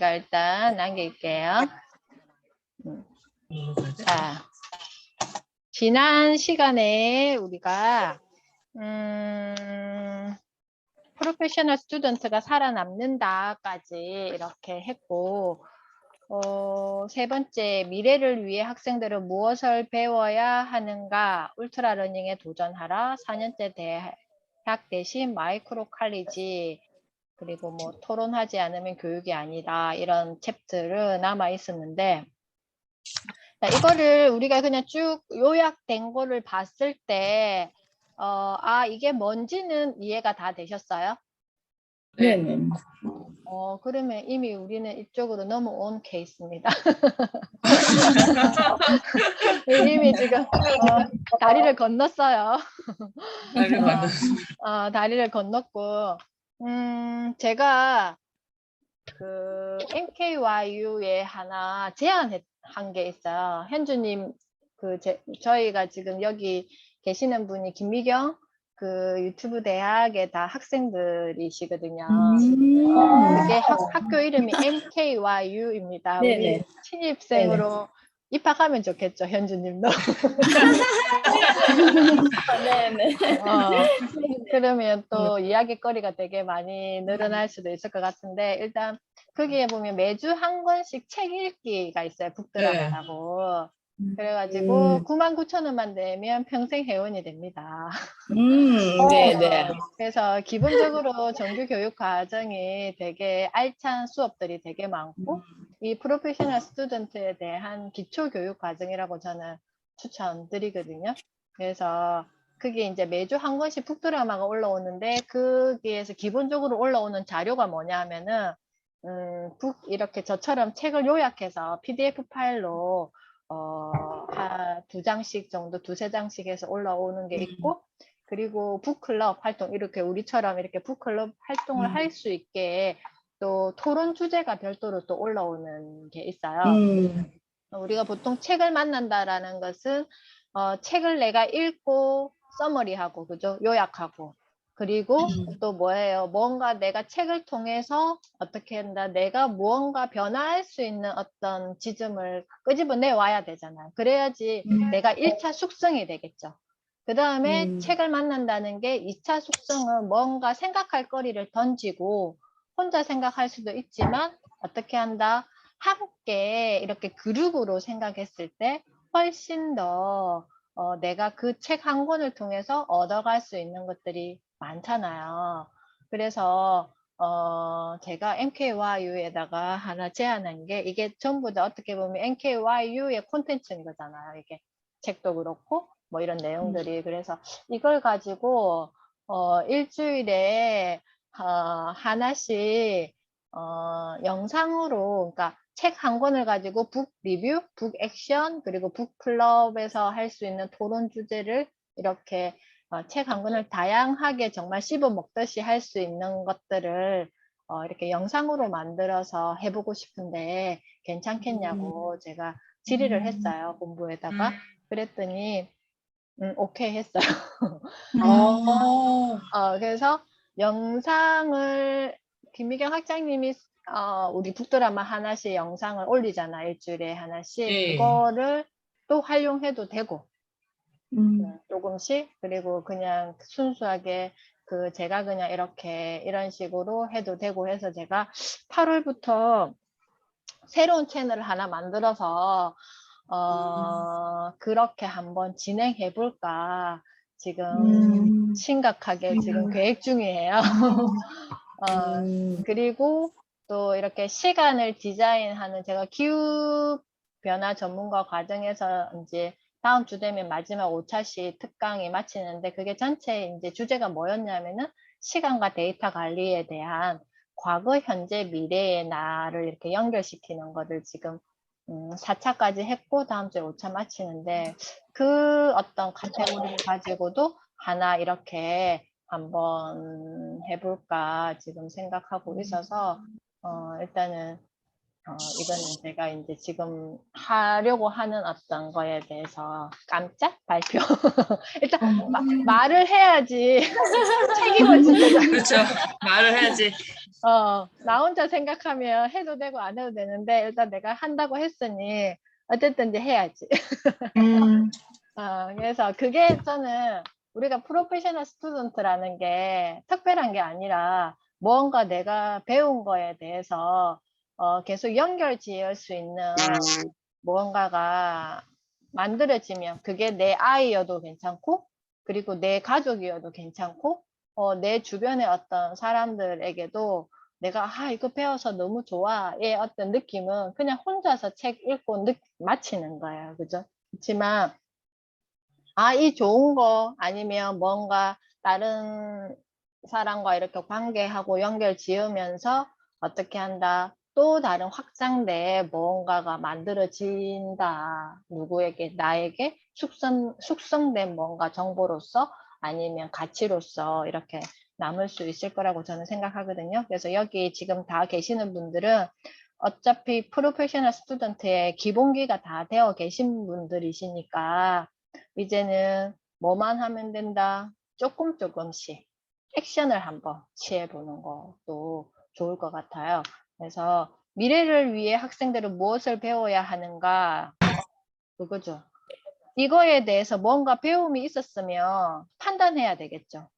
제가 일단 남길게요. 자, 지난 시간에 우리가 프로페셔널 스튜던트가 살아남는다까지 이렇게 했고, 세 번째, 미래를 위해 학생들은 무엇을 배워야 하는가? 울트라 러닝에 도전하라. 4년제 대학 대신 마이크로 칼리지. 그리고 뭐 토론하지 않으면 교육이 아니다. 이런 챕터를 남아 있었는데, 자, 이거를 우리가 그냥 쭉 요약된 거를 봤을 때, 이게 뭔지는 이해가 다 되셨어요? 네네. 그러면 이미 우리는 이쪽으로 넘어온 케이스입니다. 이미 지금 다리를 건넜어요. 다리를 건넜고, 제가 그 MKYU에 하나 제안한 게 있어요. 현주님, 저희가 지금 여기 계시는 분이 김미경 그 유튜브 대학의 다 학생들이시거든요. 그게 학교 이름이 MKYU입니다. 우리 네네. 신입생으로 입학하면 좋겠죠, 현주님도. 네네. 그러면 또 이야기거리가 되게 많이 늘어날 수도 있을 것 같은데, 일단 거기에 보면 매주 한 권씩 책 읽기가 있어요. 북드라마라고. 그래가지고 99,000원만 내면 평생 회원이 됩니다. 네네. 그래서 기본적으로 정규 교육 과정이 되게 알찬 수업들이 되게 많고, 이 프로페셔널 스튜던트에 대한 기초 교육 과정이라고 저는 추천드리거든요. 그래서 그게 이제 매주 한 권씩 북드라마가 올라오는데, 거기에서 기본적으로 올라오는 자료가 뭐냐 하면은, 이렇게 저처럼 책을 요약해서 PDF 파일로, 두 장씩 정도, 두세 장씩 해서 올라오는 게 있고, 그리고 북클럽 활동, 이렇게 우리처럼 이렇게 북클럽 활동을 할 수 있게 또 토론 주제가 별도로 또 올라오는 게 있어요. 우리가 보통 책을 만난다라는 것은 책을 내가 읽고 서머리하고, 그죠? 요약하고, 그리고 또 뭐예요? 뭔가 내가 책을 통해서 어떻게 한다? 내가 무언가 변화할 수 있는 어떤 지점을 끄집어내 와야 되잖아요. 그래야지 내가 1차 숙성이 되겠죠. 그 다음에 책을 만난다는 게 2차 숙성은 뭔가 생각할 거리를 던지고, 혼자 생각할 수도 있지만 어떻게 한다? 함께 이렇게 그룹으로 생각했을 때 훨씬 더 내가 그 책 한 권을 통해서 얻어갈 수 있는 것들이 많잖아요. 그래서 제가 MKYU에다가 하나 제안한 게, 이게 전부 다 어떻게 보면 MKYU의 콘텐츠인 거잖아요. 이게 책도 그렇고 뭐 이런 내용들이. 그래서 이걸 가지고 일주일에 하나씩 영상으로, 그러니까 책 한 권을 가지고 북 리뷰, 북 액션, 그리고 북 클럽에서 할 수 있는 토론 주제를 이렇게 책 한 권을 다양하게 정말 씹어 먹듯이 할 수 있는 것들을 이렇게 영상으로 만들어서 해보고 싶은데 괜찮겠냐고 제가 질의를 했어요, 본부에다가. 그랬더니 오케이 했어요. 그래서 영상을 김미경 학장님이 우리 북드라마 하나씩 영상을 올리잖아, 일주일에 하나씩. 그거를 또 활용해도 되고, 조금씩. 그리고 그냥 순수하게 제가 그냥 이렇게 이런 식으로 해도 되고 해서, 제가 8월부터 새로운 채널을 하나 만들어서 그렇게 한번 진행해 볼까 지금 심각하게 지금 계획 중이에요. 그리고 또 이렇게 시간을 디자인하는, 제가 기후 변화 전문가 과정에서 이제 다음 주 되면 마지막 5차시 특강이 마치는데, 그게 전체 이제 주제가 뭐였냐면은 시간과 데이터 관리에 대한 과거, 현재, 미래의 나를 이렇게 연결시키는 거를 지금 4차까지 했고, 다음 주에 5차 마치는데, 그 어떤 카테고리를 가지고도 하나 이렇게 한번 해볼까 지금 생각하고 있어서, 일단은 이거는 제가 이제 지금 하려고 하는 어떤 거에 대해서 깜짝 발표. 일단 말을 해야지 책임을 지게 돼. 그렇죠. 말을 해야지. 나 혼자 생각하면 해도 되고 안 해도 되는데 일단 내가 한다고 했으니 어쨌든 이제 해야지. 그래서 그게 저는 우리가 프로페셔널 스튜던트라는 게 특별한 게 아니라 뭔가 내가 배운 거에 대해서 계속 연결 지을 수 있는 무언가가 만들어지면 그게 내 아이여도 괜찮고 그리고 내 가족이어도 괜찮고 내 주변의 어떤 사람들에게도 내가 이거 배워서 너무 좋아의 어떤 느낌은 그냥 혼자서 책 읽고 마치는 거예요. 그죠? 그렇지만 이 좋은 거 아니면 뭔가 다른 사람과 이렇게 관계하고 연결 지으면서 어떻게 한다. 또 다른 확장대의 뭔가가 만들어진다. 누구에게, 나에게 숙성된 뭔가 정보로서 아니면 가치로서 이렇게 남을 수 있을 거라고 저는 생각하거든요. 그래서 여기 지금 다 계시는 분들은 어차피 프로페셔널 스튜던트의 기본기가 다 되어 계신 분들이시니까 이제는 뭐만 하면 된다. 조금씩 액션을 한번 취해보는 것도 좋을 것 같아요. 그래서 미래를 위해 학생들은 무엇을 배워야 하는가? 그거죠. 이거에 대해서 뭔가 배움이 있었으면 판단해야 되겠죠.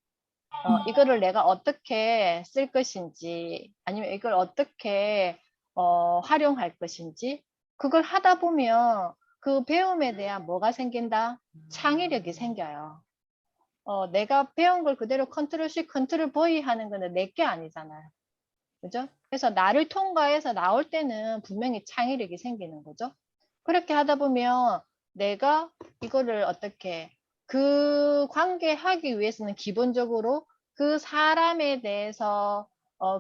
이거를 내가 어떻게 쓸 것인지 아니면 이걸 어떻게 활용할 것인지 그걸 하다 보면 그 배움에 대한 뭐가 생긴다? 창의력이 생겨요. 내가 배운 걸 그대로 컨트롤 C, 컨트롤 V 하는 거는 내게 아니잖아요. 그죠? 그래서 나를 통과해서 나올 때는 분명히 창의력이 생기는 거죠. 그렇게 하다 보면 내가 이거를 어떻게 그 관계하기 위해서는 기본적으로 그 사람에 대해서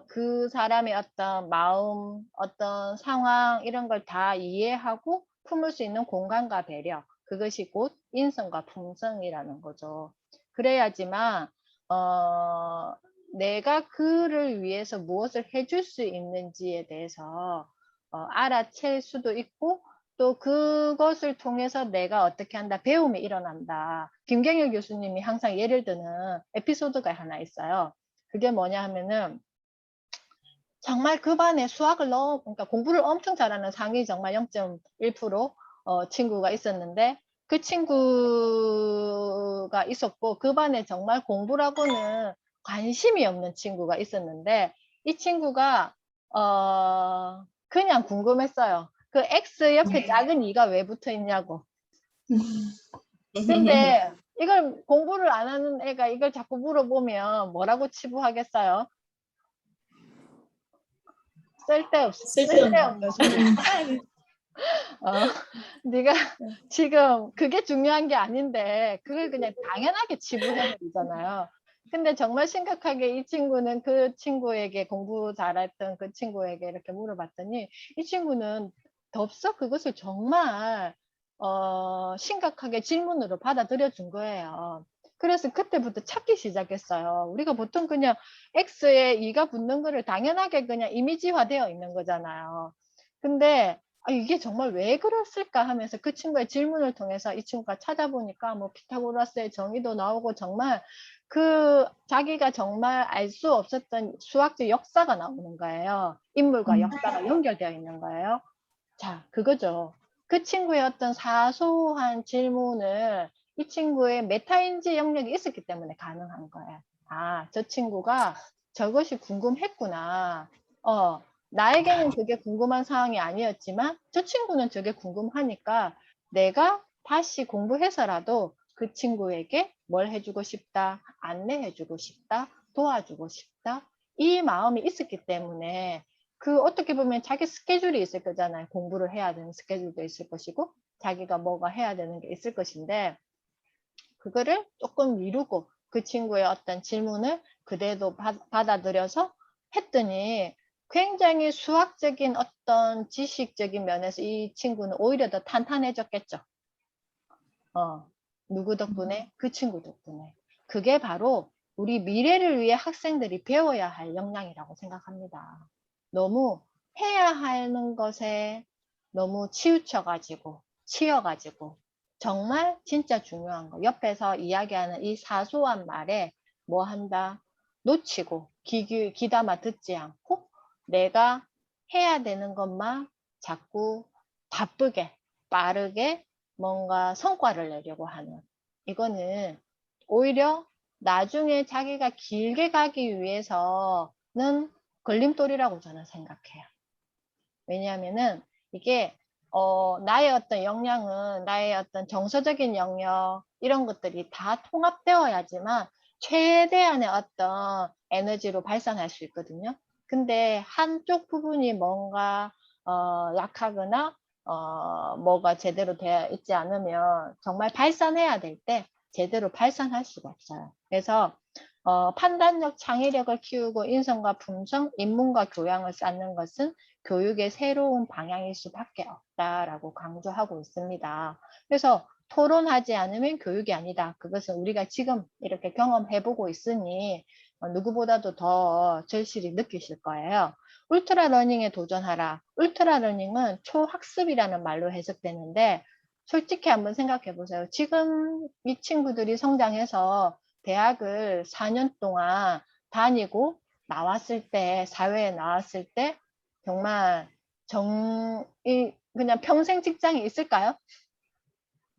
그 사람의 어떤 마음, 어떤 상황 이런 걸 다 이해하고 품을 수 있는 공간과 배려 그것이 곧 인성과 품성이라는 거죠. 그래야지만 내가 그를 위해서 무엇을 해줄 수 있는지에 대해서 알아챌 수도 있고 또 그것을 통해서 내가 어떻게 한다 배움이 일어난다. 김경일 교수님이 항상 예를 드는 에피소드가 하나 있어요. 그게 뭐냐 하면은 정말 그 반에 수학을 그러니까 공부를 엄청 잘하는 상위 정말 0.1% 친구가 있었는데 그 친구가 있었고 그 반에 정말 공부라고는 관심이 없는 친구가 있었는데 이 친구가 그냥 궁금했어요. 그 X 옆에 작은 2가 왜 붙어 있냐고. 근데 이걸 공부를 안 하는 애가 이걸 자꾸 물어보면 뭐라고 치부하겠어요? 쓸데없는 소리. 네가 지금 그게 중요한 게 아닌데 그걸 그냥 당연하게 치부해버리잖아요. 근데 정말 심각하게 이 친구는 그 친구에게 공부 잘했던 그 친구에게 이렇게 물어봤더니 이 친구는 덥석 그것을 정말 심각하게 질문으로 받아들여 준 거예요. 그래서 그때부터 찾기 시작했어요. 우리가 보통 그냥 X에 2가 붙는 거를 당연하게 그냥 이미지화 되어 있는 거잖아요. 근데 이게 정말 왜 그랬을까 하면서 그 친구의 질문을 통해서 이 친구가 찾아보니까 뭐 피타고라스의 정의도 나오고 정말 그 자기가 정말 알 수 없었던 수학적 역사가 나오는 거예요. 인물과 역사가 연결되어 있는 거예요. 자, 그거죠. 그 친구의 어떤 사소한 질문을 이 친구의 메타인지 영역이 있었기 때문에 가능한 거예요. 저 친구가 저것이 궁금했구나. 나에게는 그게 궁금한 상황이 아니었지만 저 친구는 저게 궁금하니까 내가 다시 공부해서라도 그 친구에게 뭘 해주고 싶다, 안내해주고 싶다, 도와주고 싶다. 이 마음이 있었기 때문에 그 어떻게 보면 자기 스케줄이 있을 거잖아요. 공부를 해야 되는 스케줄도 있을 것이고 자기가 뭐가 해야 되는 게 있을 것인데 그거를 조금 미루고 그 친구의 어떤 질문을 그대로 받아들여서 했더니 굉장히 수학적인 어떤 지식적인 면에서 이 친구는 오히려 더 탄탄해졌겠죠. 누구 덕분에? 그 친구 덕분에. 그게 바로 우리 미래를 위해 학생들이 배워야 할 역량이라고 생각합니다. 너무 해야 하는 것에 너무 치여가지고 정말 진짜 중요한 거 옆에서 이야기하는 이 사소한 말에 뭐 한다 놓치고 귀담아 듣지 않고 내가 해야 되는 것만 자꾸 바쁘게 빠르게 뭔가 성과를 내려고 하는 이거는 오히려 나중에 자기가 길게 가기 위해서는 걸림돌이라고 저는 생각해요. 왜냐하면은 이게 나의 어떤 역량은 나의 어떤 정서적인 영역 이런 것들이 다 통합되어야지만 최대한의 어떤 에너지로 발산할 수 있거든요. 근데 한쪽 부분이 뭔가 약하거나 뭐가 제대로 되어 있지 않으면 정말 발산해야 될 때 제대로 발산할 수가 없어요. 그래서 판단력, 창의력을 키우고 인성과 품성, 인문과 교양을 쌓는 것은 교육의 새로운 방향일 수밖에 없다라고 강조하고 있습니다. 그래서 토론하지 않으면 교육이 아니다. 그것은 우리가 지금 이렇게 경험해보고 있으니 누구보다도 더 절실히 느끼실 거예요. 울트라 러닝에 도전하라. 울트라 러닝은 초학습이라는 말로 해석되는데 솔직히 한번 생각해 보세요. 지금 이 친구들이 성장해서 대학을 4년 동안 다니고 나왔을 때, 사회에 나왔을 때 정말 그냥 평생 직장이 있을까요?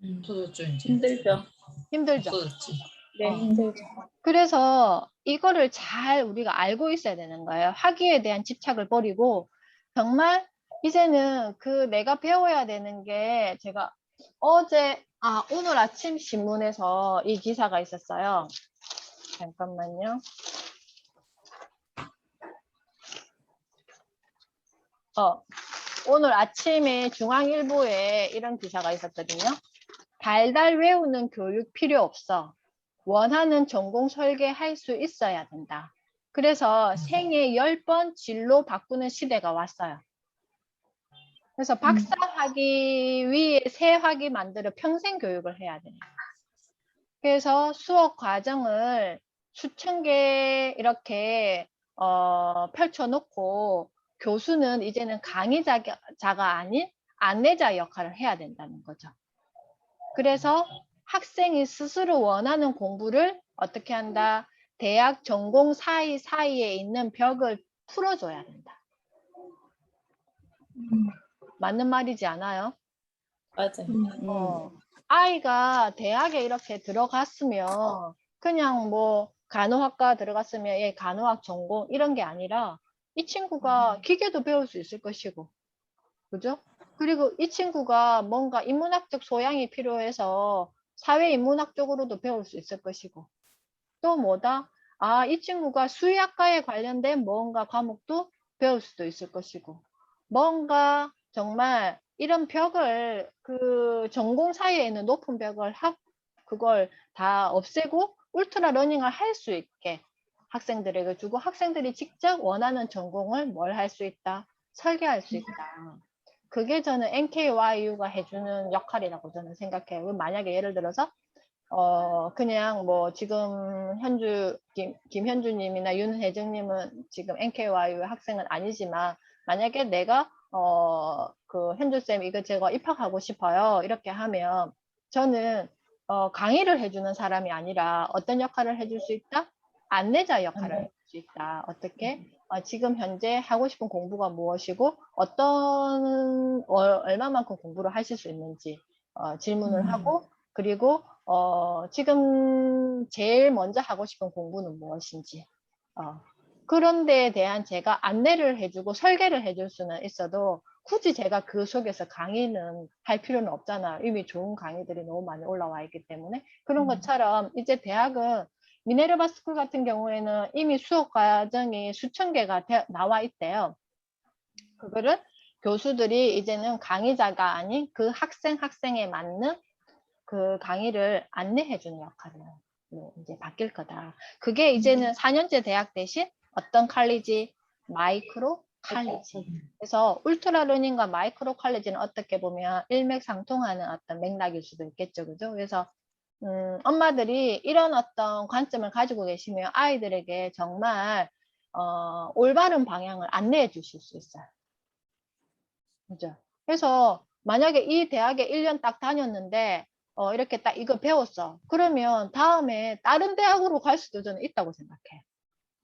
없어졌죠, 이제. 힘들죠. 힘들죠. 없어졌지. 네, 어. 힘들죠. 그래서 이거를 잘 우리가 알고 있어야 되는 거예요. 학위에 대한 집착을 버리고 정말 이제는 그 내가 배워야 되는 게 제가 오늘 아침 신문에서 이 기사가 있었어요. 잠깐만요. 오늘 아침에 중앙일보에 이런 기사가 있었거든요. 달달 외우는 교육 필요 없어. 원하는 전공 설계할 수 있어야 된다. 그래서 생애 10번 진로 바꾸는 시대가 왔어요. 그래서 박사 학위 위에 새 학위 만들어 평생 교육을 해야 돼요. 그래서 수업 과정을 수천 개 이렇게 펼쳐놓고 교수는 이제는 강의자가 아닌 안내자 역할을 해야 된다는 거죠. 그래서 학생이 스스로 원하는 공부를 어떻게 한다? 대학 전공 사이에 있는 벽을 풀어줘야 된다. 맞는 말이지 않아요? 맞아요. 아이가 대학에 이렇게 들어갔으면 그냥 뭐 간호학과 들어갔으면 얘 간호학 전공 이런 게 아니라 이 친구가 기계도 배울 수 있을 것이고 그죠? 그리고 이 친구가 뭔가 인문학적 소양이 필요해서 사회인문학 쪽으로도 배울 수 있을 것이고 또 뭐다? 이 친구가 수의학과에 관련된 뭔가 과목도 배울 수도 있을 것이고 뭔가 정말 이런 벽을 그 전공 사이에 있는 높은 벽을 그걸 다 없애고 울트라 러닝을 할 수 있게 학생들에게 주고 학생들이 직접 원하는 전공을 뭘 할 수 있다? 설계할 수 있다. 그게 저는 NKYU가 해주는 역할이라고 저는 생각해요. 만약에 예를 들어서 그냥 뭐 지금 김현주님이나 윤혜정님은 지금 NKYU 학생은 아니지만 만약에 내가 그 현주쌤 이거 제가 입학하고 싶어요. 이렇게 하면 저는 강의를 해주는 사람이 아니라 어떤 역할을 해줄 수 있다? 안내자 역할을 해줄 수 있다. 어떻게? 지금 현재 하고 싶은 공부가 무엇이고 얼마만큼 공부를 하실 수 있는지 질문을 하고 그리고 지금 제일 먼저 하고 싶은 공부는 무엇인지 그런 데에 대한 제가 안내를 해주고 설계를 해줄 수는 있어도 굳이 제가 그 속에서 강의는 할 필요는 없잖아요. 이미 좋은 강의들이 너무 많이 올라와 있기 때문에 그런 것처럼 이제 대학은 미네르바 스쿨 같은 경우에는 이미 수업 과정이 수천 개가 나와 있대요. 그거를 교수들이 이제는 강의자가 아닌 그 학생에 맞는 그 강의를 안내해주는 역할로 이제 바뀔 거다. 그게 이제는 4년제 대학 대신 어떤 칼리지? 마이크로 칼리지. 그래서 울트라 러닝과 마이크로 칼리지는 어떻게 보면 일맥상통하는 어떤 맥락일 수도 있겠죠. 그죠? 그래서 엄마들이 이런 어떤 관점을 가지고 계시면 아이들에게 정말 올바른 방향을 안내해 주실 수 있어요. 그죠? 그래서 만약에 이 대학에 1년 딱 다녔는데 이렇게 딱 이거 배웠어. 그러면 다음에 다른 대학으로 갈 수도 저는 있다고 생각해.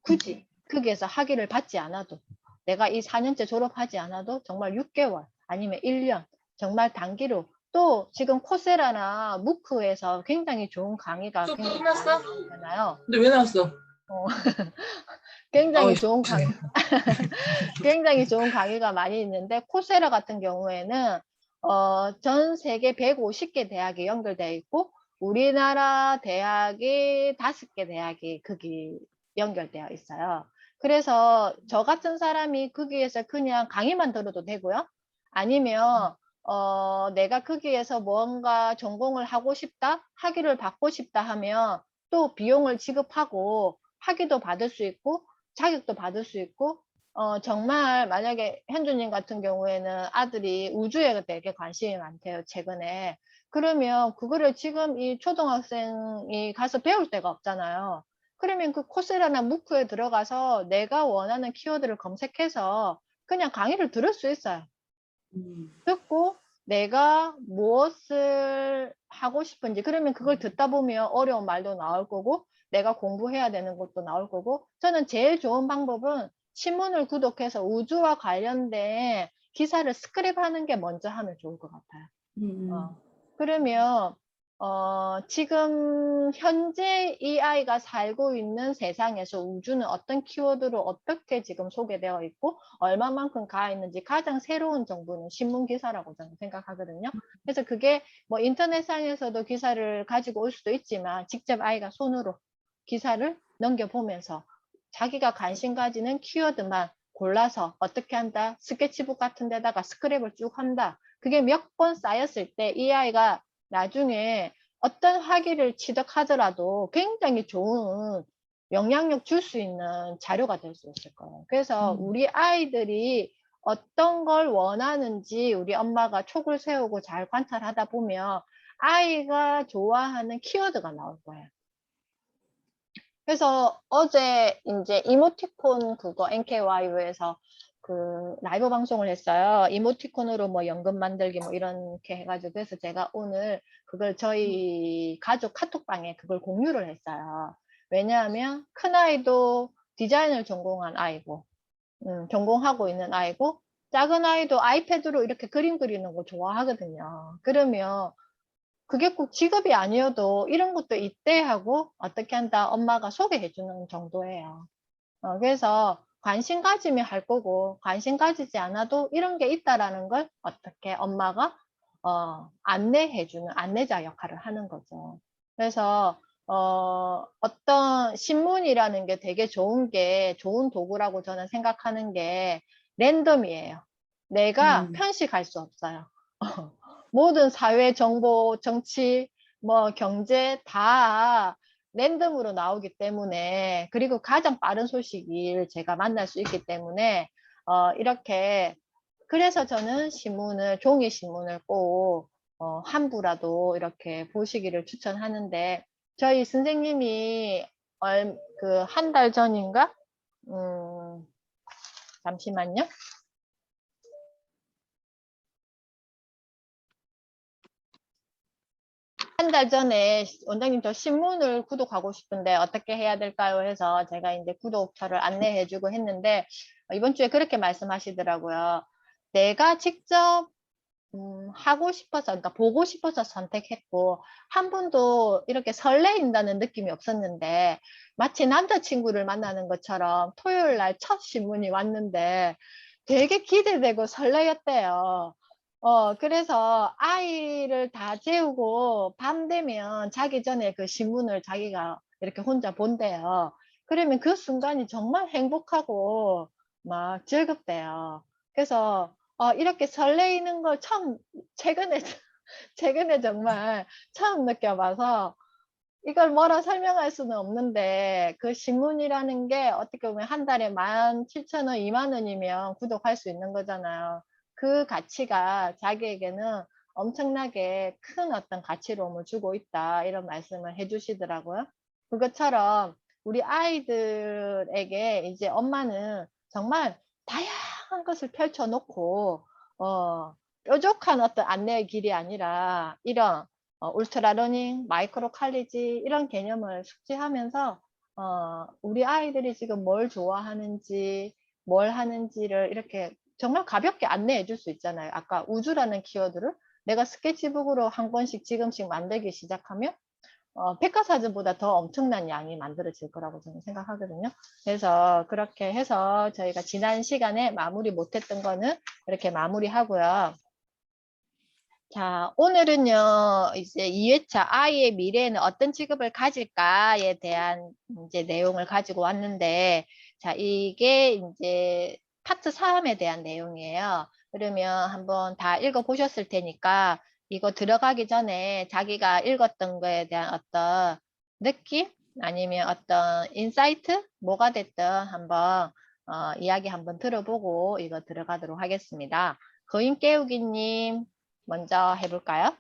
굳이 거기에서 학위를 받지 않아도 내가 이 4년째 졸업하지 않아도 정말 6개월 아니면 1년 정말 단기로 또 지금 코세라나 무크에서 굉장히 좋은 강의가 수업 굉장히 끝났어? 많잖아요. 근데 왜 나왔어? 굉장히 어이, 좋은 네. 굉장히 좋은 강의가 많이 있는데 코세라 같은 경우에는 전 세계 150개 대학이 연결되어 있고 우리나라 대학이 5개 대학이 거기 연결되어 있어요. 그래서 저 같은 사람이 거기에서 그냥 강의만 들어도 되고요. 아니면 내가 거기에서 뭔가 전공을 하고 싶다, 학위를 받고 싶다 하면 또 비용을 지급하고 학위도 받을 수 있고 자격도 받을 수 있고 정말 만약에 현주님 같은 경우에는 아들이 우주에 되게 관심이 많대요, 최근에. 그러면 그거를 지금 이 초등학생이 가서 배울 데가 없잖아요. 그러면 그 코세라나 무크에 들어가서 내가 원하는 키워드를 검색해서 그냥 강의를 들을 수 있어요. 듣고 내가 무엇을 하고 싶은지 그러면 그걸 듣다 보면 어려운 말도 나올 거고 내가 공부해야 되는 것도 나올 거고 저는 제일 좋은 방법은 신문을 구독해서 우주와 관련된 기사를 스크랩하는 게 먼저 하면 좋을 것 같아요. 그러면 지금 현재 이 아이가 살고 있는 세상에서 우주는 어떤 키워드로 어떻게 지금 소개되어 있고 얼마만큼 가 있는지 가장 새로운 정보는 신문 기사라고 저는 생각하거든요. 그래서 그게 뭐 인터넷상에서도 기사를 가지고 올 수도 있지만 직접 아이가 손으로 기사를 넘겨보면서 자기가 관심 가지는 키워드만 골라서 어떻게 한다? 스케치북 같은 데다가 스크랩을 쭉 한다. 그게 몇 번 쌓였을 때 이 아이가 나중에 어떤 학위를 취득하더라도 굉장히 좋은 영향력 줄 수 있는 자료가 될 수 있을 거예요. 그래서 우리 아이들이 어떤 걸 원하는지 우리 엄마가 촉을 세우고 잘 관찰하다 보면 아이가 좋아하는 키워드가 나올 거예요. 그래서 어제 이제 이모티콘 그거 NKYU에서 그 라이브 방송을 했어요. 이모티콘으로 뭐 연금 만들기 뭐 이렇게 해가지고 그래서 제가 오늘 그걸 저희 가족 카톡방에 그걸 공유를 했어요. 왜냐하면 큰아이도 디자인을 전공한 아이고 전공하고 있는 아이고 작은 아이도 아이패드로 이렇게 그림 그리는 거 좋아하거든요. 그러면 그게 꼭 직업이 아니어도 이런 것도 있대 하고 어떻게 한다 엄마가 소개해 주는 정도예요. 그래서 관심 가지면 할 거고 관심 가지지 않아도 이런 게 있다라는 걸 어떻게 엄마가 안내해 주는 안내자 역할을 하는 거죠. 그래서 어떤 신문이라는 게 되게 좋은 도구라고 저는 생각하는 게 랜덤이에요. 내가 편식할 수 없어요. 모든 사회 정보, 정치, 뭐 경제 다 랜덤으로 나오기 때문에 그리고 가장 빠른 소식을 제가 만날 수 있기 때문에 이렇게 그래서 저는 신문을 종이 신문을 꼭 한 부라도 이렇게 보시기를 추천하는데 저희 선생님이 그 한 달 전인가 잠시만요. 한 달 전에 원장님 저 신문을 구독하고 싶은데 어떻게 해야 될까요? 해서 제가 이제 구독처를 안내해주고 했는데 이번 주에 그렇게 말씀하시더라고요. 내가 직접 하고 싶어서 그러니까 보고 싶어서 선택했고 한 번도 이렇게 설레인다는 느낌이 없었는데 마치 남자친구를 만나는 것처럼 토요일 날 첫 신문이 왔는데 되게 기대되고 설레였대요. 그래서 아이를 다 재우고 밤 되면 자기 전에 그 신문을 자기가 이렇게 혼자 본대요. 그러면 그 순간이 정말 행복하고 막 즐겁대요. 그래서 이렇게 설레이는 걸 최근에, 최근에 정말 처음 느껴봐서 이걸 뭐라 설명할 수는 없는데 그 신문이라는 게 어떻게 보면 한 달에 17,000원, 2만 원이면 구독할 수 있는 거잖아요. 그 가치가 자기에게는 엄청나게 큰 어떤 가치로움을 주고 있다 이런 말씀을 해주시더라고요. 그것처럼 우리 아이들에게 이제 엄마는 정말 다양한 것을 펼쳐놓고 뾰족한 어떤 안내의 길이 아니라 이런 울트라 러닝, 마이크로 칼리지 이런 개념을 숙지하면서 우리 아이들이 지금 뭘 좋아하는지, 뭘 하는지를 이렇게 정말 가볍게 안내해 줄 수 있잖아요. 아까 우주라는 키워드를 내가 스케치북으로 한 권씩 지금씩 만들기 시작하면 백과사전보다 더 엄청난 양이 만들어질 거라고 저는 생각하거든요. 그래서 그렇게 해서 저희가 지난 시간에 마무리 못했던 거는 이렇게 마무리하고요. 자, 오늘은요, 이제 2회차 아이의 미래에는 어떤 직업을 가질까에 대한 이제 내용을 가지고 왔는데, 자, 이게 이제 파트 3에 대한 내용이에요. 그러면 한번 다 읽어보셨을 테니까, 이거 들어가기 전에 자기가 읽었던 거에 대한 어떤 느낌? 아니면 어떤 인사이트? 뭐가 됐든 한번 이야기 한번 들어보고 이거 들어가도록 하겠습니다. 거인 깨우기님. 먼저 해볼까요?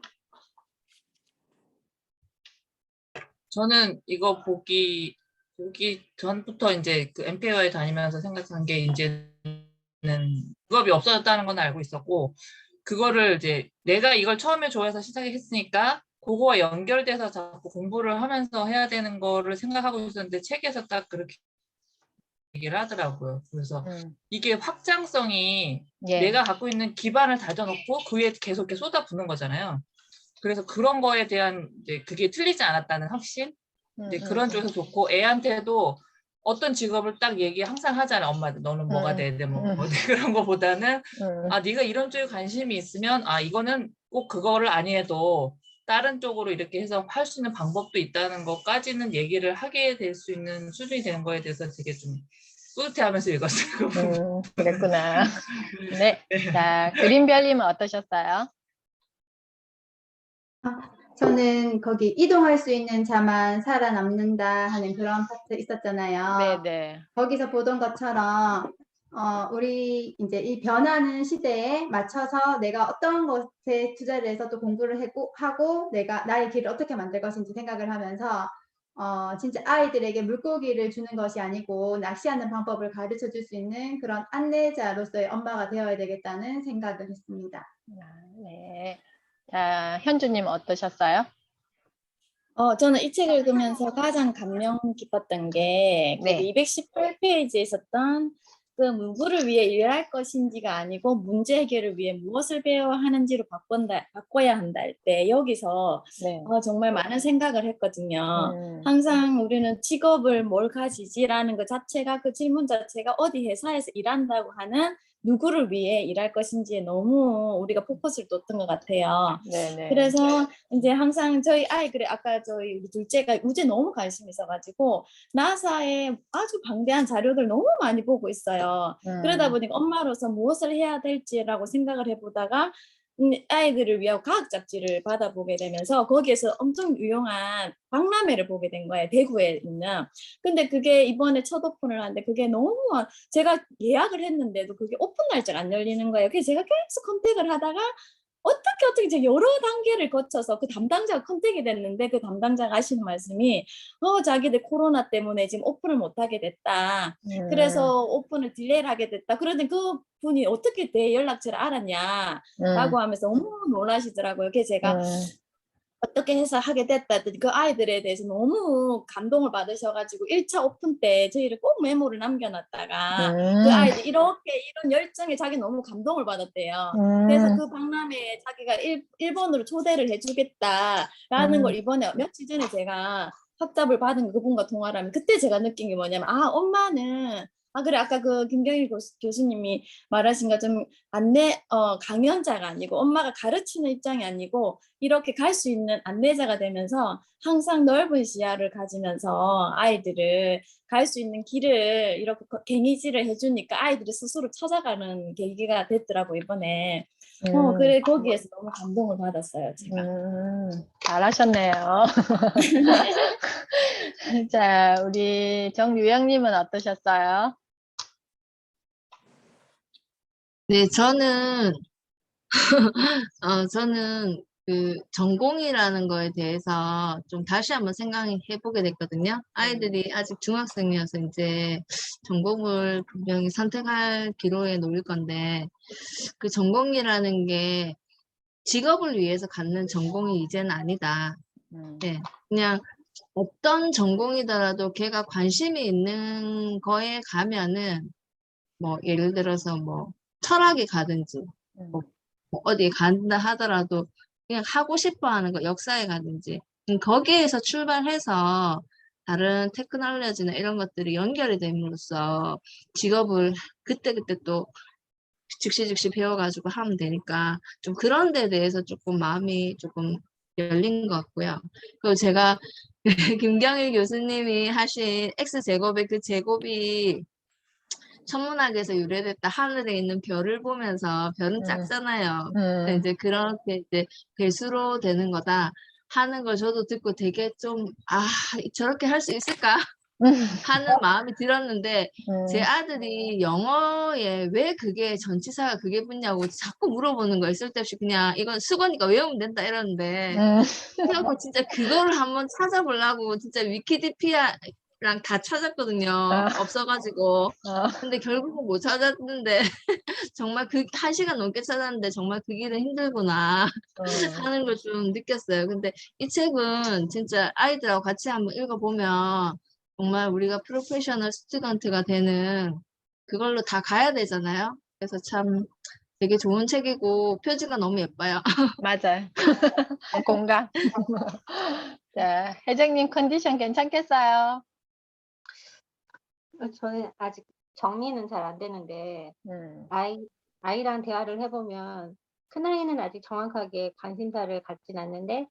저는 이거 보기 전부터 이제 그 엠페어에 다니면서 생각한 게 이제는 직업이 없어졌다는 건 알고 있었고, 그거를 이제 내가 이걸 처음에 좋아해서 시작했으니까 그거와 연결돼서 자꾸 공부를 하면서 해야 되는 거를 생각하고 있었는데 책에서 딱 그렇게 얘기를 하더라고요. 그래서 이게 확장성이 예. 내가 갖고 있는 기반을 다져놓고 그 위에 계속 이렇게 쏟아붓는 거잖아요. 그래서 그런 거에 대한 이제 그게 틀리지 않았다는 확신? 이제 그런 쪽에서 좋고, 애한테도 어떤 직업을 딱 얘기 항상 하잖아. 엄마들 너는 뭐가 돼야 돼, 뭐 그런 거보다는 아, 네가 이런 쪽에 관심이 있으면 아, 이거는 꼭 그거를 아니해도 다른 쪽으로 이렇게 해서 할 수 있는 방법도 있다는 것까지는 얘기를 하게 될 수 있는 수준이 되는 거에 대해서 되게 좀 뿌듯해하면서 읽었어요. 그랬구나. 네. 자, 그린별님은 어떠셨어요? 저는 거기 이동할 수 있는 자만 살아남는다 하는 그런 파트 있었잖아요. 네네. 거기서 보던 것처럼 우리 이제 이 변하는 시대에 맞춰서 내가 어떤 것에 투자를 해서 또 공부를 하고 내가 나의 길을 어떻게 만들 것인지 생각을 하면서 진짜 아이들에게 물고기를 주는 것이 아니고 낚시하는 방법을 가르쳐 줄 수 있는 그런 안내자로서의 엄마가 되어야 되겠다는 생각을 했습니다. 네. 자, 현주님 어떠셨어요? 저는 이 책을 읽으면서 가장 감명 깊었던 게, 그 네. 218페이지에 있었던 그 누구를 위해 일할 것인지가 아니고 문제 해결을 위해 무엇을 배워야 하는지로 바꿔야 한다 할 때, 여기서 네. 정말 많은 생각을 했거든요. 음. 항상 우리는 직업을 뭘 가지지라는 것 자체가, 그 질문 자체가 어디 회사에서 일한다고 하는 누구를 위해 일할 것인지에 너무 우리가 포커스를 뒀던 것 같아요. 네네. 그래서 이제 항상 저희 아이, 그래 아까 저희 우리 둘째가 우주에 너무 관심이 있어가지고 나사의 아주 방대한 자료들 너무 많이 보고 있어요. 그러다 보니까 엄마로서 무엇을 해야 될지라고 생각을 해보다가 아이들을 위한 과학 잡지를 받아보게 되면서 거기에서 엄청 유용한 박람회를 보게 된 거예요. 대구에 있는. 근데 그게 이번에 첫 오픈을 하는데 그게 너무, 제가 예약을 했는데도 그게 오픈 날짜가 안 열리는 거예요. 그래서 제가 계속 컨택을 하다가 어떻게 이제 여러 단계를 거쳐서 그 담당자가 컨택이 됐는데, 그 담당자가 하시는 말씀이 자기들 코로나 때문에 지금 오픈을 못하게 됐다. 그래서 오픈을 딜레이를 하게 됐다. 그런데 그 분이 어떻게 내 연락처를 알았냐라고 하면서 너무 놀라시더라고요. 그래서 제가 어떻게 해서 하게 됐다 했더니 그 아이들에 대해서 너무 감동을 받으셔가지고 1차 오픈 때 저희를 꼭 메모를 남겨놨다가 그 아이들 이렇게 이런 열정에 자기 너무 감동을 받았대요. 그래서 그 박람회에 자기가 일본으로 초대를 해주겠다라는 걸 이번에 며칠 전에 제가 확답을 받은 그분과 통화를 하면 그때 제가 느낀 게 뭐냐면, 엄마는 그래 아까 그 김경일 교수님이 말하신 것처럼 강연자가 아니고 엄마가 가르치는 입장이 아니고 이렇게 갈 수 있는 안내자가 되면서 항상 넓은 시야를 가지면서 아이들을 갈 수 있는 길을 이렇게 갱이질을 해주니까 아이들이 스스로 찾아가는 계기가 됐더라고 이번에. 그래 거기에서 너무 감동을 받았어요 제가. 잘하셨네요. 자, 우리 정유영님은 어떠셨어요? 네, 저는 저는 그 전공이라는 거에 대해서 좀 다시 한번 생각해 보게 됐거든요. 아이들이 아직 중학생이어서 이제 전공을 분명히 선택할 기로에 놓일 건데 그 전공이라는 게 직업을 위해서 갖는 전공이 이제는 아니다. 네, 그냥 어떤 전공이더라도 걔가 관심이 있는 거에 가면은 뭐 예를 들어서 뭐 철학에 가든지 뭐 어디에 간다 하더라도 그냥 하고 싶어 하는 거 역사에 가든지 거기에서 출발해서 다른 테크놀로지나 이런 것들이 연결이 됨으로써 직업을 그때그때 또 즉시 배워가지고 하면 되니까 좀 그런 데 대해서 조금 마음이 조금 열린 것 같고요. 그리고 제가 김경일 교수님이 하신 X제곱의 그 제곱이 천문학에서 유래됐다 하늘에 있는 별을 보면서 별은 작잖아요. 근데 이제 그렇게 이제 배수로 되는 거다 하는 걸 저도 듣고 되게 좀 저렇게 할 수 있을까 하는 마음이 들었는데 제 아들이 영어에 왜 그게 전치사가 그게 붙냐고 자꾸 물어보는 거예요. 쓸데없이 그냥 이건 수건이니까 외우면 된다 이러는데 그래갖고 진짜 그거를 한번 찾아보려고 진짜 위키디피아랑 다 찾았거든요. 없어가지고 근데 결국은 못 찾았는데 정말 그 1시간 넘게 찾았는데 정말 그 길은 힘들구나 하는 걸 좀 느꼈어요. 근데 이 책은 진짜 아이들하고 같이 한번 읽어보면 정말 우리가 프로페셔널 스튜던트가 되는 그걸로 다 가야 되잖아요. 그래서 참 되게 좋은 책이고 표지가 너무 예뻐요. 맞아요. 공감. 자, 혜정님 컨디션 괜찮겠어요? 저는 아직 정리는 잘 안 되는데 음, 아이랑 대화를 해보면 큰아이는 아직 정확하게 관심사를 갖진 않는데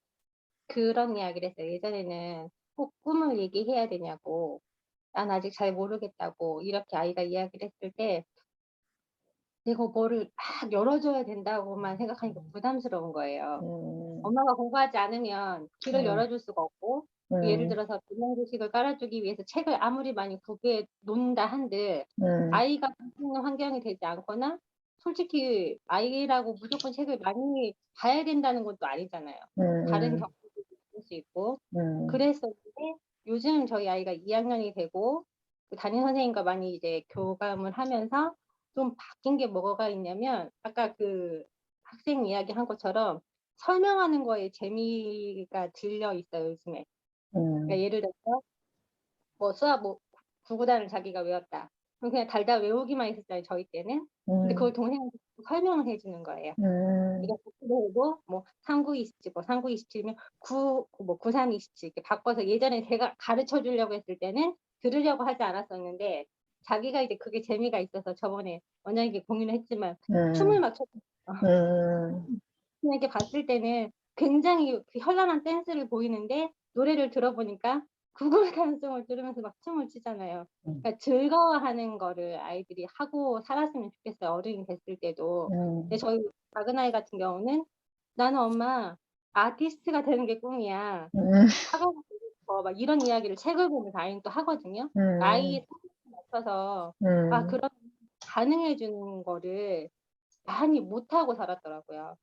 그런 이야기를 했어요. 예전에는 꼭 꿈을 얘기해야 되냐고, 난 아직 잘 모르겠다고 이렇게 아이가 이야기를 했을 때 내가 뭐를 막 열어줘야 된다고만 생각하니까 부담스러운 거예요. 엄마가 공부하지 않으면 길을 열어줄 수가 없고, 예를 들어서 비명조식을 깔아주기 위해서 책을 아무리 많이 구비해 놓는다 한들 아이가 볼 수 있는 환경이 되지 않거나, 솔직히 아이라고 무조건 책을 많이 봐야 된다는 것도 아니잖아요. 다른 경우도 있을 수 있고. 그랬었는데 요즘 저희 아이가 2학년이 되고 그 담임 선생님과 많이 이제 교감을 하면서 좀 바뀐 게 뭐가 있냐면, 아까 그 학생 이야기한 것처럼 설명하는 거에 재미가 들려 있어요, 요즘에. 그러니까 예를 들어서 뭐 수학 뭐 구구단을 자기가 외웠다. 그럼 그냥 달달 외우기만 했었잖아요, 저희 때는. 근데 그걸 동생한테 설명을 해주는 거예요. 이게 복수도 뭐 3927, 뭐 3927이면 9327 이렇게 바꿔서, 예전에 제가 가르쳐 주려고 했을 때는 들으려고 하지 않았었는데 자기가 이제 그게 재미가 있어서 저번에 원장님께 공유를 했지만 춤을 막 췄어요. 이렇게 봤을 때는 굉장히 그 현란한 댄스를 보이는데 노래를 들어보니까 구글 단송을 들으면서 막 춤을 추잖아요. 그러니까 즐거워하는 거를 아이들이 하고 살았으면 좋겠어요, 어른이 됐을 때도. 근데 저희 작은 아이 같은 경우는 나는 엄마 아티스트가 되는 게 꿈이야, 학원을 가고 싶어, 막 이런 이야기를 책을 보면서 아이는 또 하거든요. 아이의 성격에 맞춰서 그런 가능해 주는 거를 많이 못하고 살았더라고요.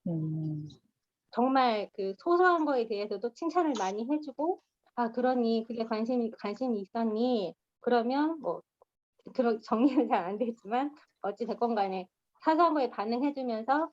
정말 그 소소한 거에 대해서도 칭찬을 많이 해주고, 그러니 그게 관심이 있었니? 그러면 뭐 그런 정리는 잘 안 되지만 어찌 됐건 간에 사소한 거에 반응해주면서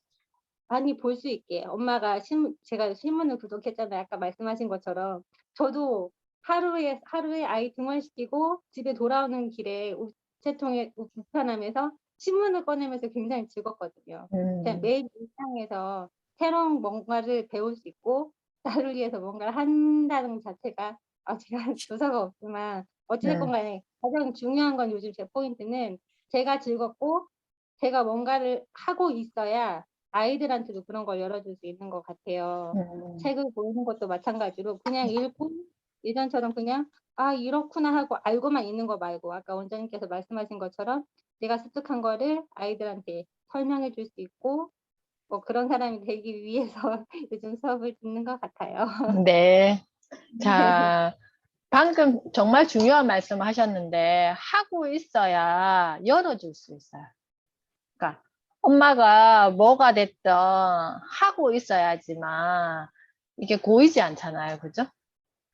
많이 볼 수 있게, 엄마가 제가 신문을 구독했잖아요. 아까 말씀하신 것처럼 저도 하루에 아이 등원시키고 집에 돌아오는 길에 우체통에 우편하면서 신문을 꺼내면서 굉장히 즐겁거든요. 그냥 매일 일상에서 새로운 뭔가를 배울 수 있고 나를 위해서 뭔가를 한다는 것 자체가, 제가 조사가 없지만 어찌됐건 간에 가장 중요한 건, 요즘 제 포인트는 제가 즐겁고 제가 뭔가를 하고 있어야 아이들한테도 그런 걸 열어줄 수 있는 것 같아요. 책을 보는 것도 마찬가지로 그냥 읽고 예전처럼 그냥 이렇구나 하고 알고만 있는 거 말고, 아까 원장님께서 말씀하신 것처럼 내가 습득한 거를 아이들한테 설명해 줄 수 있고 뭐 그런 사람이 되기 위해서 요즘 수업을 듣는 것 같아요. 네. 자, 방금 정말 중요한 말씀 하셨는데, 하고 있어야 열어줄 수 있어요. 그러니까, 엄마가 뭐가 됐든 하고 있어야지만 이게 고이지 않잖아요. 그죠?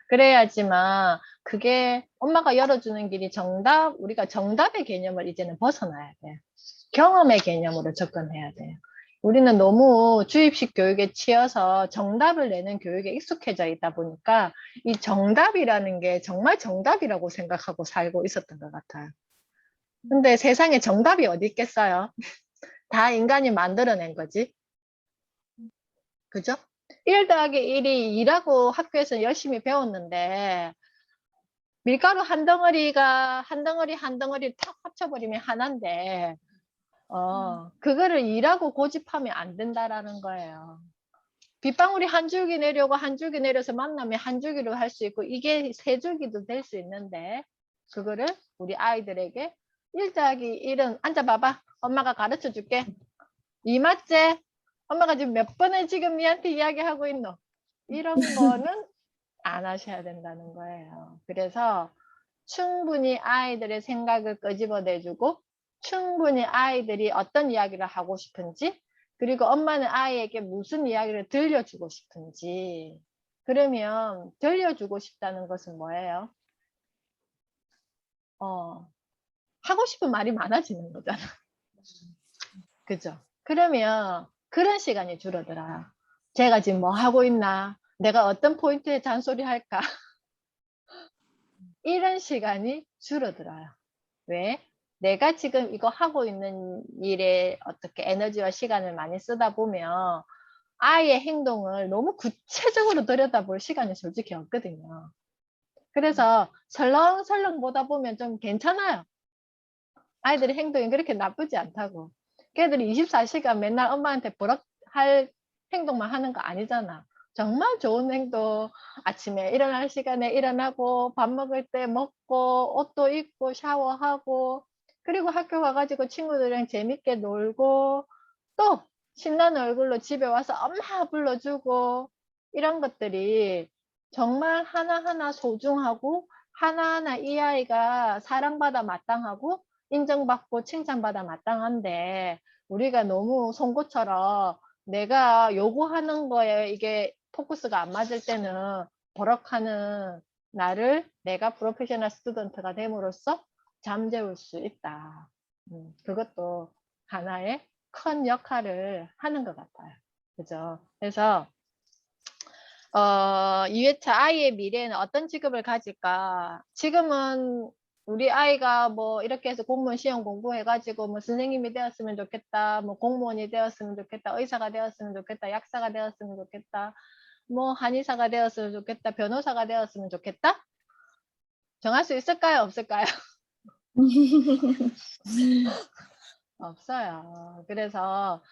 그래야지만 그게 엄마가 열어주는 길이 정답, 우리가 정답의 개념을 이제는 벗어나야 돼요. 경험의 개념으로 접근해야 돼요. 우리는 너무 주입식 교육에 치여서 정답을 내는 교육에 익숙해져 있다 보니까 이 정답이라는 게 정말 정답이라고 생각하고 살고 있었던 것 같아요. 근데 세상에 정답이 어디 있겠어요? 다 인간이 만들어낸 거지. 그죠? 1 더하기 1이 2라고 학교에서 열심히 배웠는데 밀가루 한 덩어리가 한 덩어리 탁 합쳐버리면 하나인데 그거를 2라고 고집하면 안 된다라는 거예요. 빗방울이 한 줄기 내려고 한 줄기 내려서 만나면 한 줄기로 할 수 있고 이게 세 줄기도 될 수 있는데 그거를 우리 아이들에게 1 더하기 1은 앉아봐봐. 엄마가 가르쳐 줄게. 2 맞지? 엄마가 지금 몇 번을 지금 니한테 이야기하고 있노? 이런 거는 안 하셔야 된다는 거예요. 그래서 충분히 아이들의 생각을 끄집어내주고 충분히 아이들이 어떤 이야기를 하고 싶은지 그리고 엄마는 아이에게 무슨 이야기를 들려주고 싶은지 그러면 들려주고 싶다는 것은 뭐예요? 하고 싶은 말이 많아지는 거잖아. 그죠? 그러면 그런 시간이 줄어들어요. 제가 지금 뭐 하고 있나? 내가 어떤 포인트에 잔소리 할까? 이런 시간이 줄어들어요. 왜? 내가 지금 이거 하고 있는 일에 어떻게 에너지와 시간을 많이 쓰다 보면 아이의 행동을 너무 구체적으로 들여다볼 시간이 솔직히 없거든요. 그래서 설렁설렁 보다 보면 좀 괜찮아요. 아이들의 행동이 그렇게 나쁘지 않다고. 걔들이 24시간 맨날 엄마한테 버럭할 행동만 하는 거 아니잖아. 정말 좋은 행동. 아침에 일어날 시간에 일어나고 밥 먹을 때 먹고 옷도 입고 샤워하고 그리고 학교 가가지고 친구들이랑 재밌게 놀고 또 신나는 얼굴로 집에 와서 엄마 불러주고 이런 것들이 정말 하나하나 소중하고 하나하나 이 아이가 사랑받아 마땅하고 인정받고 칭찬받아 마땅한데 우리가 너무 송곳처럼 내가 요구하는 거에 이게 포커스가 안 맞을 때는 버럭하는 나를 내가 프로페셔널 스튜던트가 됨으로써 잠재울 수 있다. 그것도 하나의 큰 역할을 하는 것 같아요. 그죠? 그래서 2회차 아이의 미래에는 어떤 직업을 가질까? 지금은 우리 아이가 뭐 이렇게 해서 공무원 시험 공부해가지고 뭐 선생님이 되었으면 좋겠다, 뭐 공무원이 되었으면 좋겠다, 의사가 되었으면 좋겠다, 약사가 되었으면 좋겠다, 뭐 한의사가 되었으면 좋겠다, 변호사가 되었으면 좋겠다? 정할 수 있을까요? 없을까요? 없어요. 그래서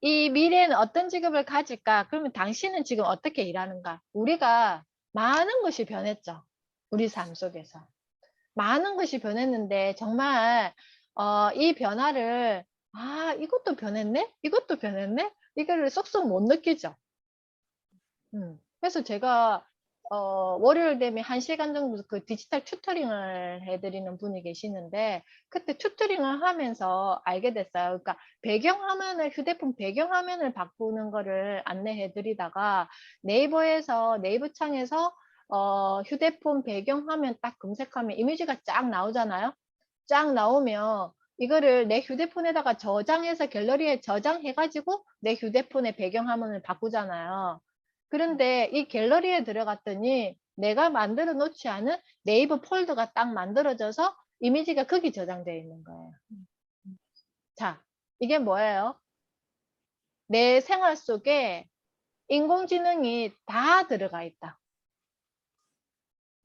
이 미래에는 어떤 직업을 가질까? 그러면 당신은 지금 어떻게 일하는가? 우리가 많은 것이 변했죠. 우리 삶 속에서. 많은 것이 변했는데 정말 이 변화를 이것도 변했네? 이것도 변했네? 이거를 쏙쏙 못 느끼죠. 그래서 제가 월요일 되면 1시간 정도 그 디지털 튜터링을 해드리는 분이 계시는데 그때 튜터링을 하면서 알게 됐어요. 그러니까 배경화면을 휴대폰 배경화면을 바꾸는 거를 안내해 드리다가 네이버에서 네이버 창에서 휴대폰 배경화면 딱 검색하면 이미지가 쫙 나오잖아요. 쫙 나오면 이거를 내 휴대폰에다가 저장해서 갤러리에 저장해 가지고 내 휴대폰의 배경화면을 바꾸잖아요. 그런데 이 갤러리에 들어갔더니 내가 만들어 놓지 않은 네이버 폴더가 딱 만들어져서 이미지가 거기 저장되어 있는 거예요. 자, 이게 뭐예요? 내 생활 속에 인공지능이 다 들어가 있다.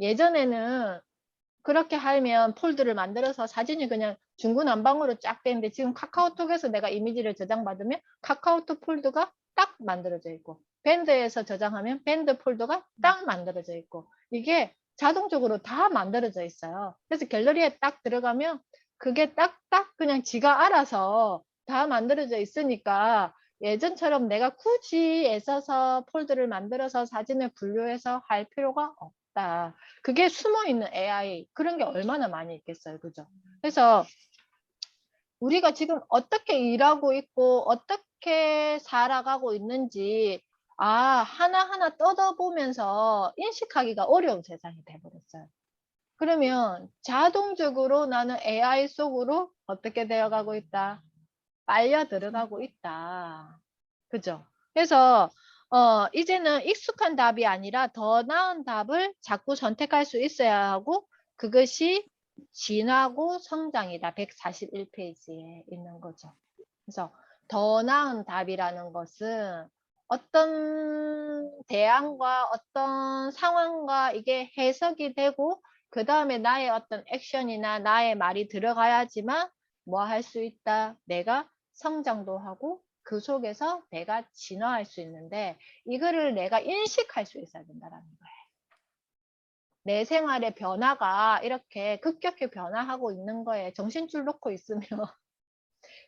예전에는 그렇게 하면 폴더를 만들어서 사진이 그냥 중구난방으로 쫙 되는데 지금 카카오톡에서 내가 이미지를 저장받으면 카카오톡 폴더가 딱 만들어져 있고 밴드에서 저장하면 밴드 폴더가 딱 만들어져 있고 이게 자동적으로 다 만들어져 있어요. 그래서 갤러리에 딱 들어가면 그게 딱딱 그냥 지가 알아서 다 만들어져 있으니까 예전처럼 내가 굳이 애써서 폴더를 만들어서 사진을 분류해서 할 필요가 없다. 그게 숨어 있는 AI 그런 게 얼마나 많이 있겠어요. 그죠? 그래서 우리가 지금 어떻게 일하고 있고 어떻게 살아가고 있는지 하나하나 뜯어보면서 인식하기가 어려운 세상이 돼버렸어요. 그러면 자동적으로 나는 AI 속으로 어떻게 되어가고 있다? 빨려 들어가고 있다. 그죠? 그래서 이제는 익숙한 답이 아니라 더 나은 답을 자꾸 선택할 수 있어야 하고 그것이 진화고 성장이다. 141페이지에 있는 거죠. 그래서 더 나은 답이라는 것은 어떤 대안과 어떤 상황과 이게 해석이 되고 그 다음에 나의 어떤 액션이나 나의 말이 들어가야지만 뭐 할 수 있다. 내가 성장도 하고 그 속에서 내가 진화할 수 있는데 이거를 내가 인식할 수 있어야 된다는 거예요. 내 생활의 변화가 이렇게 급격히 변화하고 있는 거에 정신줄 놓고 있으면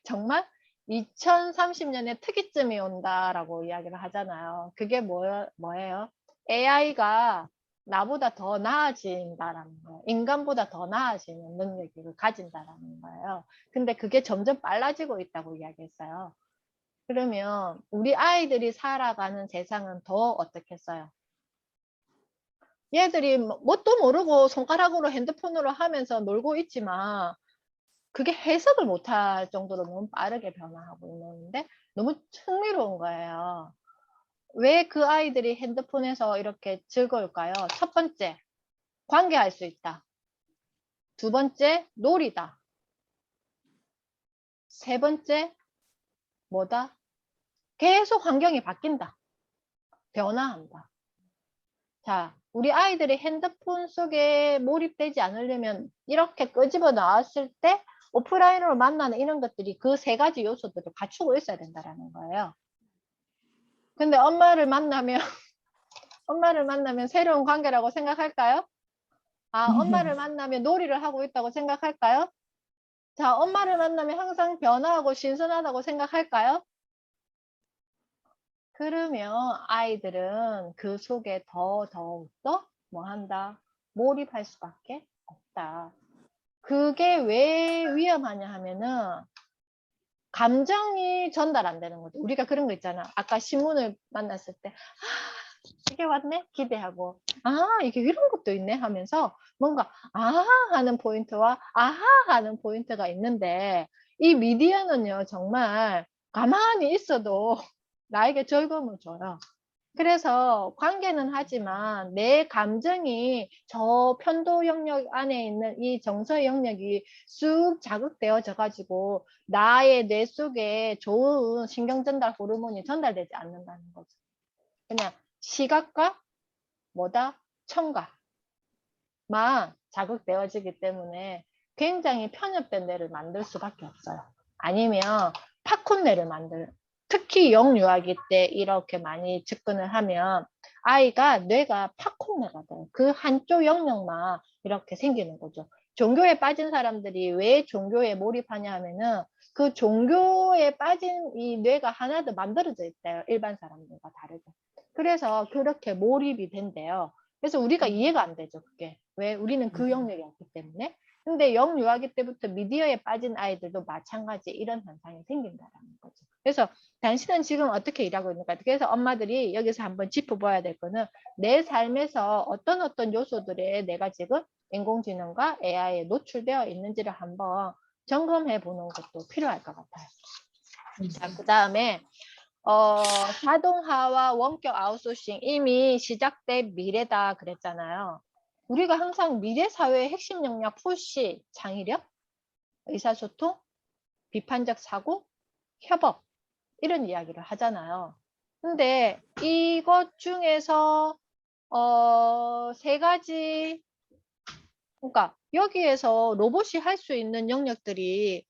정말 2030년에 특이점이 온다라고 이야기를 하잖아요. 그게 뭐예요? AI가 나보다 더 나아진다라는 거예요. 인간보다 더 나아지는 능력을 가진다라는 거예요. 근데 그게 점점 빨라지고 있다고 이야기했어요. 그러면 우리 아이들이 살아가는 세상은 더 어떻겠어요? 얘들이 뭣도 모르고 손가락으로 핸드폰으로 하면서 놀고 있지만 그게 해석을 못할 정도로 너무 빠르게 변화하고 있는데 너무 흥미로운 거예요. 왜 그 아이들이 핸드폰에서 이렇게 즐거울까요? 첫 번째, 관계할 수 있다. 두 번째, 놀이다. 세 번째, 뭐다? 계속 환경이 바뀐다. 변화한다. 자, 우리 아이들이 핸드폰 속에 몰입되지 않으려면 이렇게 끄집어 나왔을 때 오프라인으로 만나는 이런 것들이 그 세 가지 요소들을 갖추고 있어야 된다는 거예요. 근데 엄마를 만나면 새로운 관계라고 생각할까요? 엄마를 만나면 놀이를 하고 있다고 생각할까요? 자, 엄마를 만나면 항상 변화하고 신선하다고 생각할까요? 그러면 아이들은 그 속에 더욱더 뭐 한다? 몰입할 수밖에 없다. 그게 왜 위험하냐 하면은 감정이 전달 안 되는 거죠. 우리가 그런 거 있잖아. 아까 신문을 만났을 때 이게 왔네? 기대하고 이게 이런 것도 있네 하면서 뭔가 하는 포인트와 하는 포인트가 있는데 이 미디어는요 정말 가만히 있어도 나에게 즐거움을 줘요. 그래서 관계는 하지만 내 감정이 저 편도 영역 안에 있는 이 정서의 영역이 쑥 자극되어져 가지고 나의 뇌 속에 좋은 신경전달 호르몬이 전달되지 않는다는 거죠. 그냥 시각과 청각만 자극되어지기 때문에 굉장히 편협된 뇌를 만들 수밖에 없어요. 아니면 팝콘 뇌를 특히 영유아기 때 이렇게 많이 접근을 하면 아이가 뇌가 팝콘 뇌가 돼요. 그 한쪽 영역만 이렇게 생기는 거죠. 종교에 빠진 사람들이 왜 종교에 몰입하냐 하면은 그 종교에 빠진 이 뇌가 하나 더 만들어져 있대요. 일반 사람들과 다르게. 그래서 그렇게 몰입이 된대요. 그래서 우리가 이해가 안 되죠. 그게. 왜? 우리는 그 영역이 없기 때문에. 근데 영유아기 때부터 미디어에 빠진 아이들도 마찬가지 이런 현상이 생긴다는 거죠. 그래서 당신은 지금 어떻게 일하고 있는가? 그래서 엄마들이 여기서 한번 짚어봐야 될 거는 내 삶에서 어떤 요소들에 내가 지금 인공지능과 AI에 노출되어 있는지를 한번 점검해 보는 것도 필요할 것 같아요. 자, 그 다음에 자동화와 원격 아웃소싱 이미 시작된 미래다 그랬잖아요. 우리가 항상 미래 사회의 핵심 역량 푸시, 창의력, 의사소통, 비판적 사고, 협업 이런 이야기를 하잖아요. 근데 이것 중에서 세 가지 그러니까 여기에서 로봇이 할 수 있는 영역들이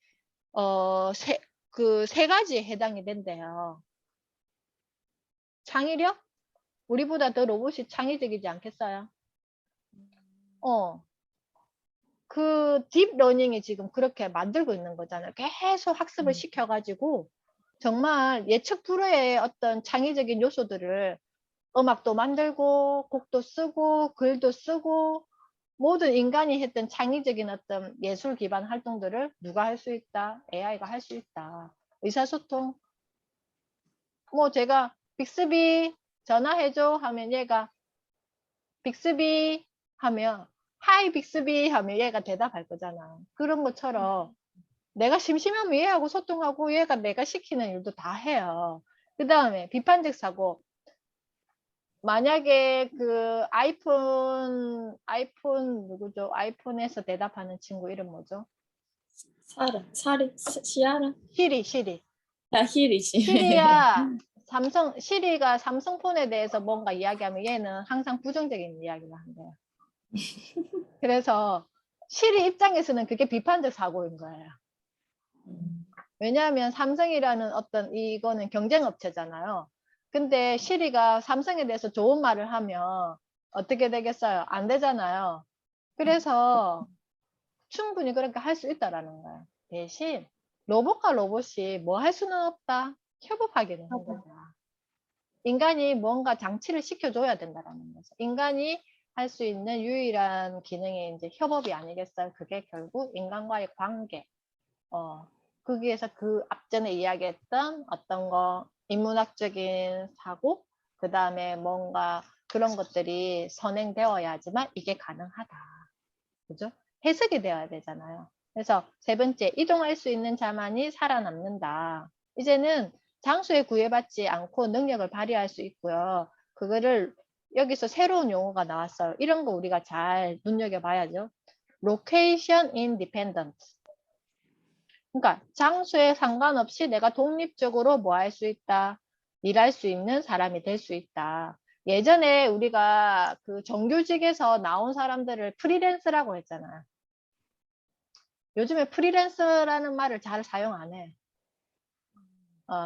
그 세 가지에 해당이 된대요. 창의력? 우리보다 더 로봇이 창의적이지 않겠어요? 그 딥러닝이 지금 그렇게 만들고 있는 거잖아요. 계속 학습을 시켜가지고 정말 예측 불허의 어떤 창의적인 요소들을 음악도 만들고 곡도 쓰고 글도 쓰고 모든 인간이 했던 창의적인 어떤 예술 기반 활동들을 누가 할 수 있다? AI가 할 수 있다. 의사소통. 뭐 제가 빅스비 전화해줘 하면 얘가 빅스비 하면 하이 빅스비 하면 얘가 대답할 거잖아. 그런 것처럼 내가 심심하면 얘하고 소통하고 얘가 내가 시키는 일도 다 해요. 그 다음에 비판적 사고. 만약에 그 아이폰 누구죠? 아이폰에서 대답하는 친구 이름 뭐죠? 시아라? 시리. 아, 히리 씨. 시리가 삼성폰에 대해서 뭔가 이야기하면 얘는 항상 부정적인 이야기를 한대요. 그래서 시리 입장에서는 그게 비판적 사고인 거예요. 왜냐하면 삼성이라는 어떤 이거는 경쟁업체잖아요. 근데 시리가 삼성에 대해서 좋은 말을 하면 어떻게 되겠어요? 안 되잖아요. 그래서 충분히 그렇게 할 수 있다라는 거예요. 대신 로봇과 로봇이 뭐 할 수는 없다. 협업하기는 힘들다. 인간이 뭔가 장치를 시켜줘야 된다라는 거죠. 인간이 할 수 있는 유일한 기능이 이제 협업이 아니겠어요? 그게 결국 인간과의 관계. 거기에서 그 앞전에 이야기했던 어떤 거 인문학적인 사고, 그 다음에 뭔가 그런 것들이 선행되어야지만 이게 가능하다. 그죠? 해석이 되어야 되잖아요. 그래서 세 번째, 이동할 수 있는 자만이 살아남는다. 이제는 장소에 구애받지 않고 능력을 발휘할 수 있고요. 그거를 여기서 새로운 용어가 나왔어요. 이런 거 우리가 잘 눈여겨봐야죠. Location Independent. 그러니까 장소에 상관없이 내가 독립적으로 뭐 할 수 있다. 일할 수 있는 사람이 될 수 있다. 예전에 우리가 그 정규직에서 나온 사람들을 프리랜서라고 했잖아요. 요즘에 프리랜서라는 말을 잘 사용 안 해.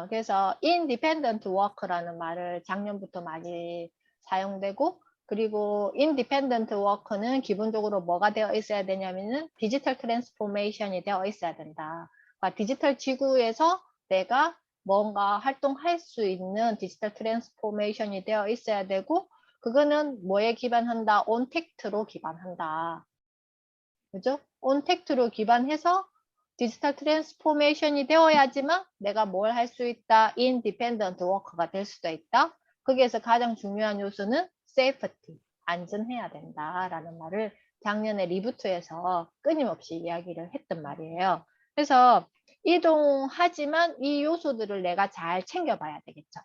그래서 independent work라는 말을 작년부터 많이 사용되고, 그리고 independent work는 기본적으로 뭐가 되어 있어야 되냐면은 디지털 트랜스포메이션이 되어 있어야 된다. 그러니까 디지털 지구에서 내가 뭔가 활동할 수 있는 디지털 트랜스포메이션이 되어 있어야 되고, 그거는 뭐에 기반한다? 온택트로 기반한다. 그죠? 온택트로 기반해서 디지털 트랜스포메이션이 되어야지만 내가 뭘 할 수 있다? 인디펜던트 워커가 될 수도 있다. 거기에서 가장 중요한 요소는 세이프티, 안전해야 된다라는 말을 작년에 리부트에서 끊임없이 이야기를 했던 말이에요. 그래서 이동하지만 이 요소들을 내가 잘 챙겨봐야 되겠죠.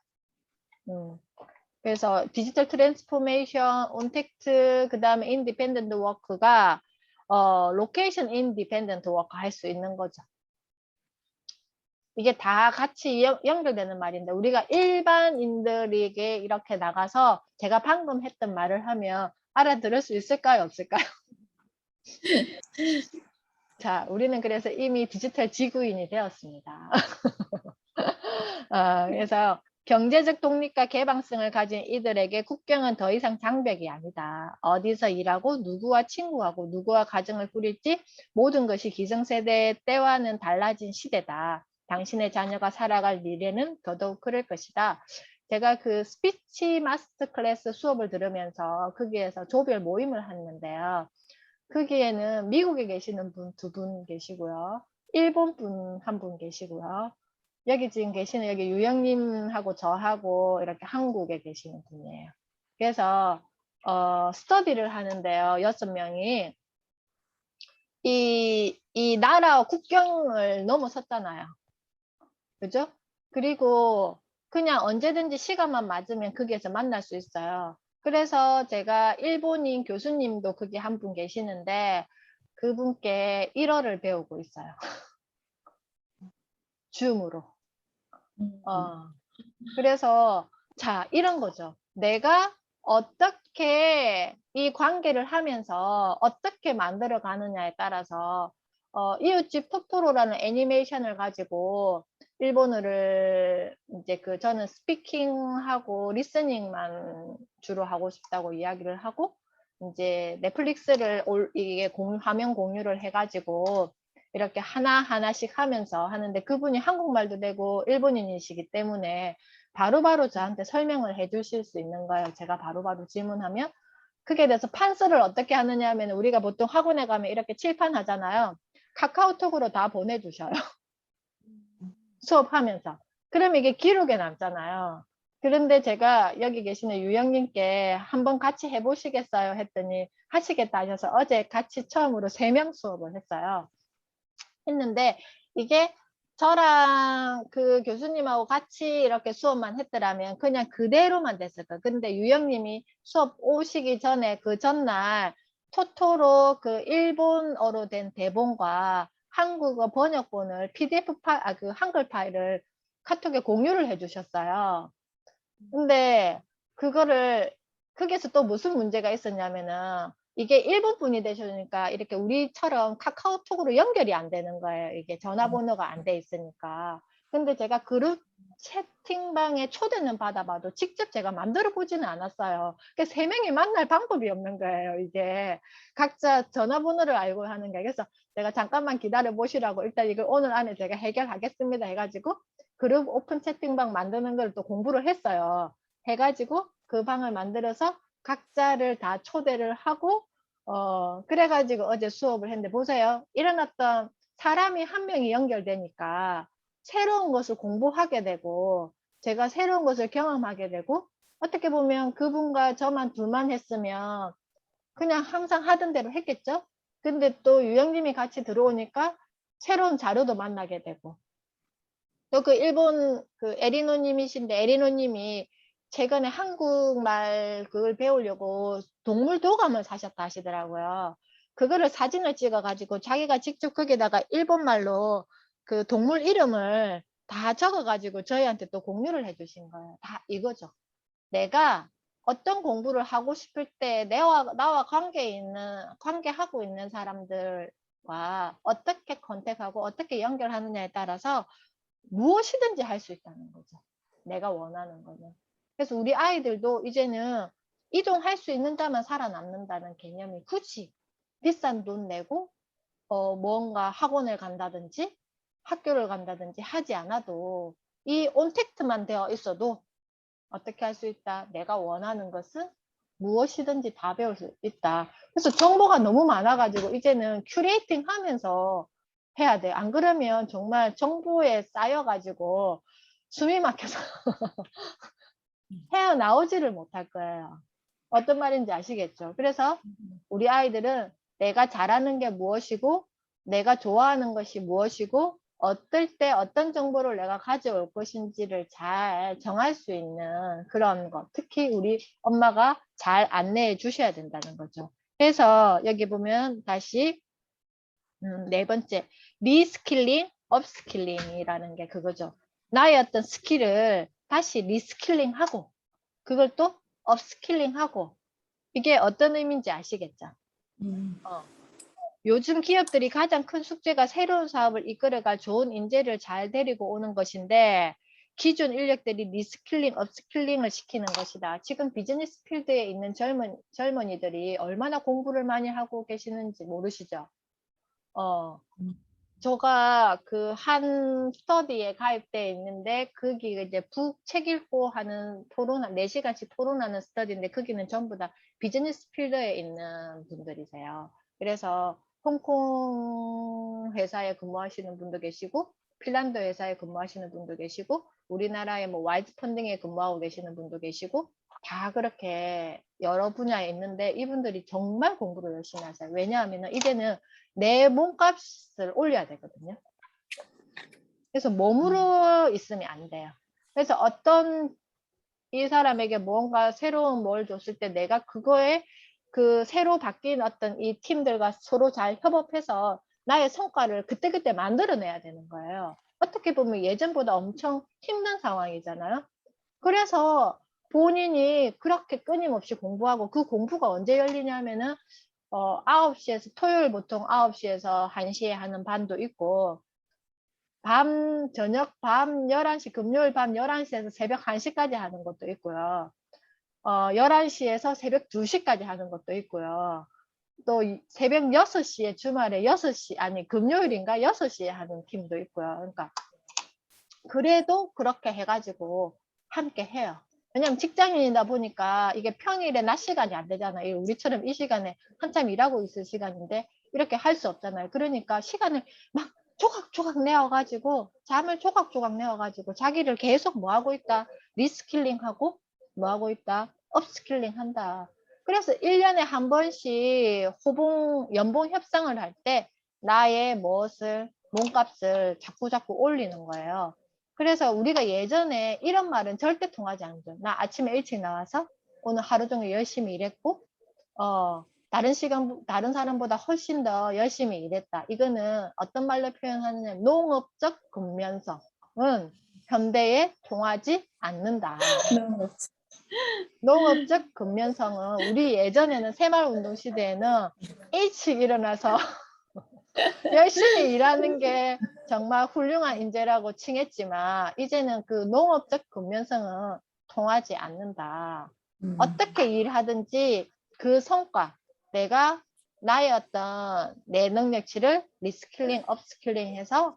그래서 디지털 트랜스포메이션, 온택트, 그 다음에 인디펜던트 워크가 로케이션 인디펜던트 워크 할 수 있는 거죠. 이게 다 같이 연결되는 말인데 우리가 일반인들에게 이렇게 나가서 제가 방금 했던 말을 하면 알아들을 수 있을까요? 없을까요? 자, 우리는 그래서 이미 디지털 지구인이 되었습니다. 그래서 경제적 독립과 개방성을 가진 이들에게 국경은 더 이상 장벽이 아니다. 어디서 일하고 누구와 친구하고 누구와 가정을 꾸릴지 모든 것이 기성세대의 때와는 달라진 시대다. 당신의 자녀가 살아갈 미래는 더더욱 그럴 것이다. 제가 그 스피치 마스터 클래스 수업을 들으면서 거기에서 조별 모임을 했는데요. 거기에는 미국에 계시는 분 2분 계시고요. 일본 분 1분 계시고요. 여기 지금 계시는 여기 유영님하고 저하고 이렇게 한국에 계시는 분이에요. 그래서 스터디를 하는데요. 6명이 이 나라 국경을 넘어섰잖아요. 그죠? 그리고 그냥 언제든지 시간만 맞으면 거기에서 만날 수 있어요. 그래서 제가 일본인 교수님도 거기 한 분 계시는데 그분께 1어를 배우고 있어요. 줌으로. 그래서 자, 이런 거죠. 내가 어떻게 이 관계를 하면서 어떻게 만들어 가느냐에 따라서 이웃집 토토로라는 애니메이션을 가지고 일본어를 이제 저는 스피킹하고 리스닝만 주로 하고 싶다고 이야기를 하고 이제 넷플릭스를 이게 화면 공유를 해가지고 이렇게 하나하나씩 하면서 하는데 그분이 한국말도 되고 일본인이시기 때문에 바로바로 저한테 설명을 해 주실 수 있는 거예요. 제가 바로바로 질문하면. 그게 돼서 판서를 어떻게 하느냐 하면 우리가 보통 학원에 가면 이렇게 칠판 하잖아요. 카카오톡으로 다 보내주셔요. 수업하면서. 그럼 이게 기록에 남잖아요. 그런데 제가 여기 계시는 유영님께 한번 같이 해보시겠어요? 했더니 하시겠다 하셔서 어제 같이 처음으로 3명 수업을 했어요. 했는데 이게 저랑 그 교수님하고 같이 이렇게 수업만 했더라면 그냥 그대로만 됐을 거예요. 근데 유영님이 수업 오시기 전에 그 전날 토토로 그 일본어로 된 대본과 한국어 번역본을 PDF 그 한글 파일을 카톡에 공유를 해주셨어요. 근데 그거를 거기서 또 무슨 문제가 있었냐면은 이게 일본 분이 되시니까 이렇게 우리처럼 카카오톡으로 연결이 안 되는 거예요. 이게 전화번호가 안 돼 있으니까. 근데 제가 그룹 채팅방에 초대는 받아봐도 직접 제가 만들어 보지는 않았어요. 그래서 3명이 만날 방법이 없는 거예요. 이게 각자 전화번호를 알고 하는 게. 그래서 제가 잠깐만 기다려 보시라고 일단 이걸 오늘 안에 제가 해결하겠습니다 해가지고 그룹 오픈 채팅방 만드는 걸 또 공부를 했어요. 해가지고 그 방을 만들어서 각자를 다 초대를 하고 그래가지고 어제 수업을 했는데 보세요. 일어났던 사람이 한 명이 연결되니까 새로운 것을 공부하게 되고 제가 새로운 것을 경험하게 되고 어떻게 보면 그분과 저만 둘만 했으면 그냥 항상 하던 대로 했겠죠. 근데 또 유영님이 같이 들어오니까 새로운 자료도 만나게 되고 또 그 일본 그 에리노님이신데 에리노님이 최근에 한국말 그걸 배우려고 동물 도감을 사셨다 하시더라고요. 그거를 사진을 찍어 가지고 자기가 직접 거기다가 일본말로 그 동물 이름을 다 적어 가지고 저희한테 또 공유를 해 주신 거예요. 다 이거죠. 내가 어떤 공부를 하고 싶을 때 나와 관계하고 있는 사람들과 어떻게 컨택하고 어떻게 연결하느냐에 따라서 무엇이든지 할 수 있다는 거죠. 내가 원하는 거는. 그래서 우리 아이들도 이제는 이동할 수 있는 자만 살아남는다는 개념이 굳이 비싼 돈 내고 뭔가 학원을 간다든지 학교를 간다든지 하지 않아도 이 온택트만 되어 있어도 어떻게 할 수 있다. 내가 원하는 것은 무엇이든지 다 배울 수 있다. 그래서 정보가 너무 많아가지고 이제는 큐레이팅 하면서 해야 돼. 안 그러면 정말 정보에 쌓여가지고 숨이 막혀서 헤어나오지를 못할 거예요. 어떤 말인지 아시겠죠? 그래서 우리 아이들은 내가 잘하는 게 무엇이고 내가 좋아하는 것이 무엇이고 어떨 때 어떤 정보를 내가 가져올 것인지를 잘 정할 수 있는 그런 것. 특히 우리 엄마가 잘 안내해 주셔야 된다는 거죠. 그래서 여기 보면 다시 4번째 리스킬링, 업스킬링이라는 게 그거죠. 나의 어떤 스킬을 다시 리스킬링하고 그걸 또 업스킬링하고 이게 어떤 의미인지 아시겠죠? 요즘 기업들이 가장 큰 숙제가 새로운 사업을 이끌어갈 좋은 인재를 잘 데리고 오는 것인데 기존 인력들이 리스킬링, 업스킬링을 시키는 것이다. 지금 비즈니스 필드에 있는 젊은이들이 얼마나 공부를 많이 하고 계시는지 모르시죠? 제가 그 한 스터디에 가입돼 있는데 거기 이제 북 책 읽고 하는 토론 4시간씩 토론하는 스터디인데 거기는 전부 다 비즈니스 필드에 있는 분들이세요. 그래서 홍콩 회사에 근무하시는 분도 계시고 핀란드 회사에 근무하시는 분도 계시고 우리나라의 뭐 와이드 펀딩에 근무하고 계시는 분도 계시고 다 그렇게 여러 분야에 있는데 이분들이 정말 공부를 열심히 하세요. 왜냐하면 이제는 내 몸값을 올려야 되거든요. 그래서 몸으로 있으면 안 돼요. 그래서 어떤 이 사람에게 뭔가 새로운 뭘 줬을 때 내가 그거에 그 새로 바뀐 어떤 이 팀들과 서로 잘 협업해서 나의 성과를 그때그때 만들어내야 되는 거예요. 어떻게 보면 예전보다 엄청 힘든 상황이잖아요. 그래서 본인이 그렇게 끊임없이 공부하고 그 공부가 언제 열리냐면은 9시에서 토요일 보통 9시에서 1시에 하는 반도 있고 저녁 밤 11시 금요일 밤 11시에서 새벽 1시까지 하는 것도 있고요. 11시에서 새벽 2시까지 하는 것도 있고요. 또 새벽 6시에 주말에 6시 아니 금요일인가 6시에 하는 팀도 있고요. 그러니까 그래도 그렇게 해가지고 함께 해요. 왜냐면 직장인이다 보니까 이게 평일에 낮 시간이 안 되잖아요. 우리처럼 이 시간에 한참 일하고 있을 시간인데 이렇게 할 수 없잖아요. 그러니까 시간을 막 조각조각 내어가지고 잠을 조각조각 내어가지고 자기를 계속 뭐 하고 있다? 리스킬링 하고 뭐 하고 있다? 업스킬링 한다. 그래서 1년에 한 번씩 연봉 협상을 할 때 나의 몸값을 자꾸 올리는 거예요. 그래서 우리가 예전에 이런 말은 절대 통하지 않죠. 나 아침에 일찍 나와서 오늘 하루 종일 열심히 일했고, 다른 사람보다 훨씬 더 열심히 일했다. 이거는 어떤 말로 표현하느냐, 농업적 근면성은 현대에 통하지 않는다. 너무 농업적 근면성은 우리 예전에는 새마을운동 시대에는 일찍 일어나서 열심히 일하는 게 정말 훌륭한 인재라고 칭했지만 이제는 그 농업적 근면성은 통하지 않는다. 어떻게 일하든지 그 성과, 내가 나의 어떤 내 능력치를 리스킬링, 업스킬링 해서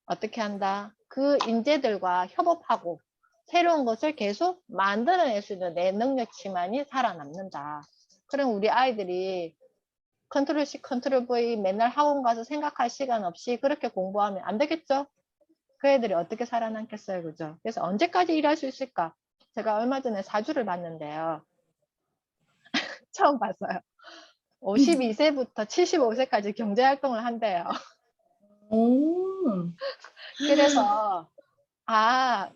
어떻게 한다? 그 인재들과 협업하고 새로운 것을 계속 만들어낼 수 있는 내 능력치만이 살아남는다. 그럼 우리 아이들이 컨트롤 C, 컨트롤 V 맨날 학원 가서 생각할 시간 없이 그렇게 공부하면 안 되겠죠? 그 애들이 어떻게 살아남겠어요, 그죠? 그래서 언제까지 일할 수 있을까? 제가 얼마 전에 사주를 봤는데요. 처음 봤어요. 52세부터 75세까지 경제활동을 한대요. 오. 그래서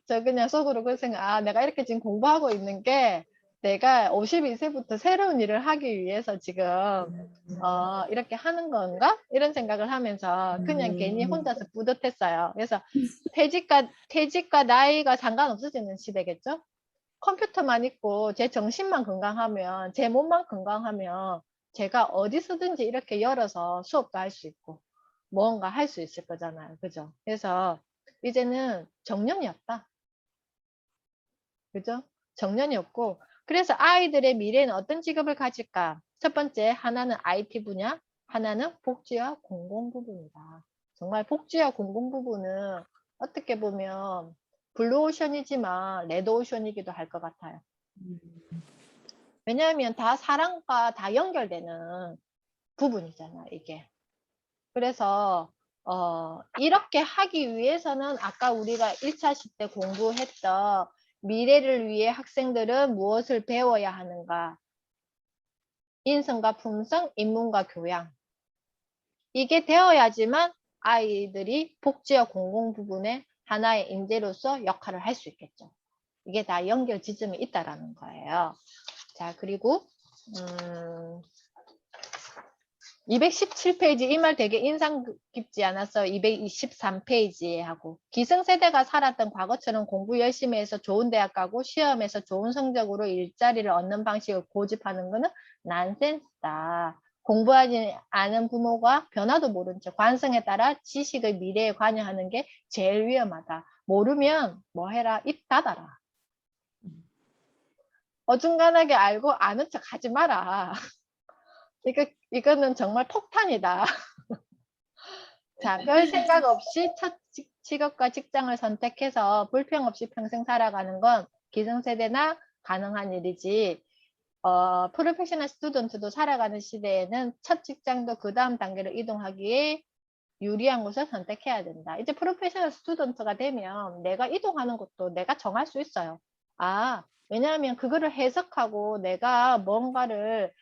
저 그냥 속으로 그 생각, 내가 이렇게 지금 공부하고 있는 게 내가 52세부터 새로운 일을 하기 위해서 지금 이렇게 하는 건가? 이런 생각을 하면서 그냥 괜히 혼자서 뿌듯했어요. 그래서 퇴직과 나이가 상관없어지는 시대겠죠? 컴퓨터만 있고 제 정신만 건강하면, 제 몸만 건강하면 제가 어디서든지 이렇게 열어서 수업도 할 수 있고 뭔가 할 수 있을 거잖아요. 그죠? 그래서 이제는 정년이 없다. 그죠? 정년이 없고, 그래서 아이들의 미래는 어떤 직업을 가질까? 첫 번째, 하나는 IT 분야, 하나는 복지와 공공 부분이다. 정말 복지와 공공 부분은 어떻게 보면 블루오션이지만 레드오션이기도 할 것 같아요. 왜냐하면 다 사람과 다 연결되는 부분이잖아, 이게. 그래서 이렇게 하기 위해서는 아까 우리가 1차 시대 공부했던 미래를 위해 학생들은 무엇을 배워야 하는가? 인성과 품성, 인문과 교양. 이게 되어야지만 아이들이 복지와 공공 부분에 하나의 인재로서 역할을 할 수 있겠죠. 이게 다 연결 지점이 있다라는 거예요. 자, 그리고 217페이지 이 말 되게 인상 깊지 않았어요. 223페이지에 하고, 기성세대가 살았던 과거처럼 공부 열심히 해서 좋은 대학 가고 시험에서 좋은 성적으로 일자리를 얻는 방식을 고집하는 것은 난센스다. 공부하지 않은 부모가 변화도 모른 채 관성에 따라 지식의 미래에 관여하는 게 제일 위험하다. 모르면 뭐 해라? 입 닫아라. 어중간하게 알고 아는 척 하지 마라. 이거는 정말 폭탄이다. 자, 별 생각 없이 첫 직업과 직장을 선택해서 불평 없이 평생 살아가는 건 기성세대나 가능한 일이지, 프로페셔널 스튜던트도 살아가는 시대에는 첫 직장도 그 다음 단계로 이동하기에 유리한 곳을 선택해야 된다. 이제 프로페셔널 스튜던트가 되면 내가 이동하는 것도 내가 정할 수 있어요. 왜냐하면 그거를 해석하고 내가 뭔가를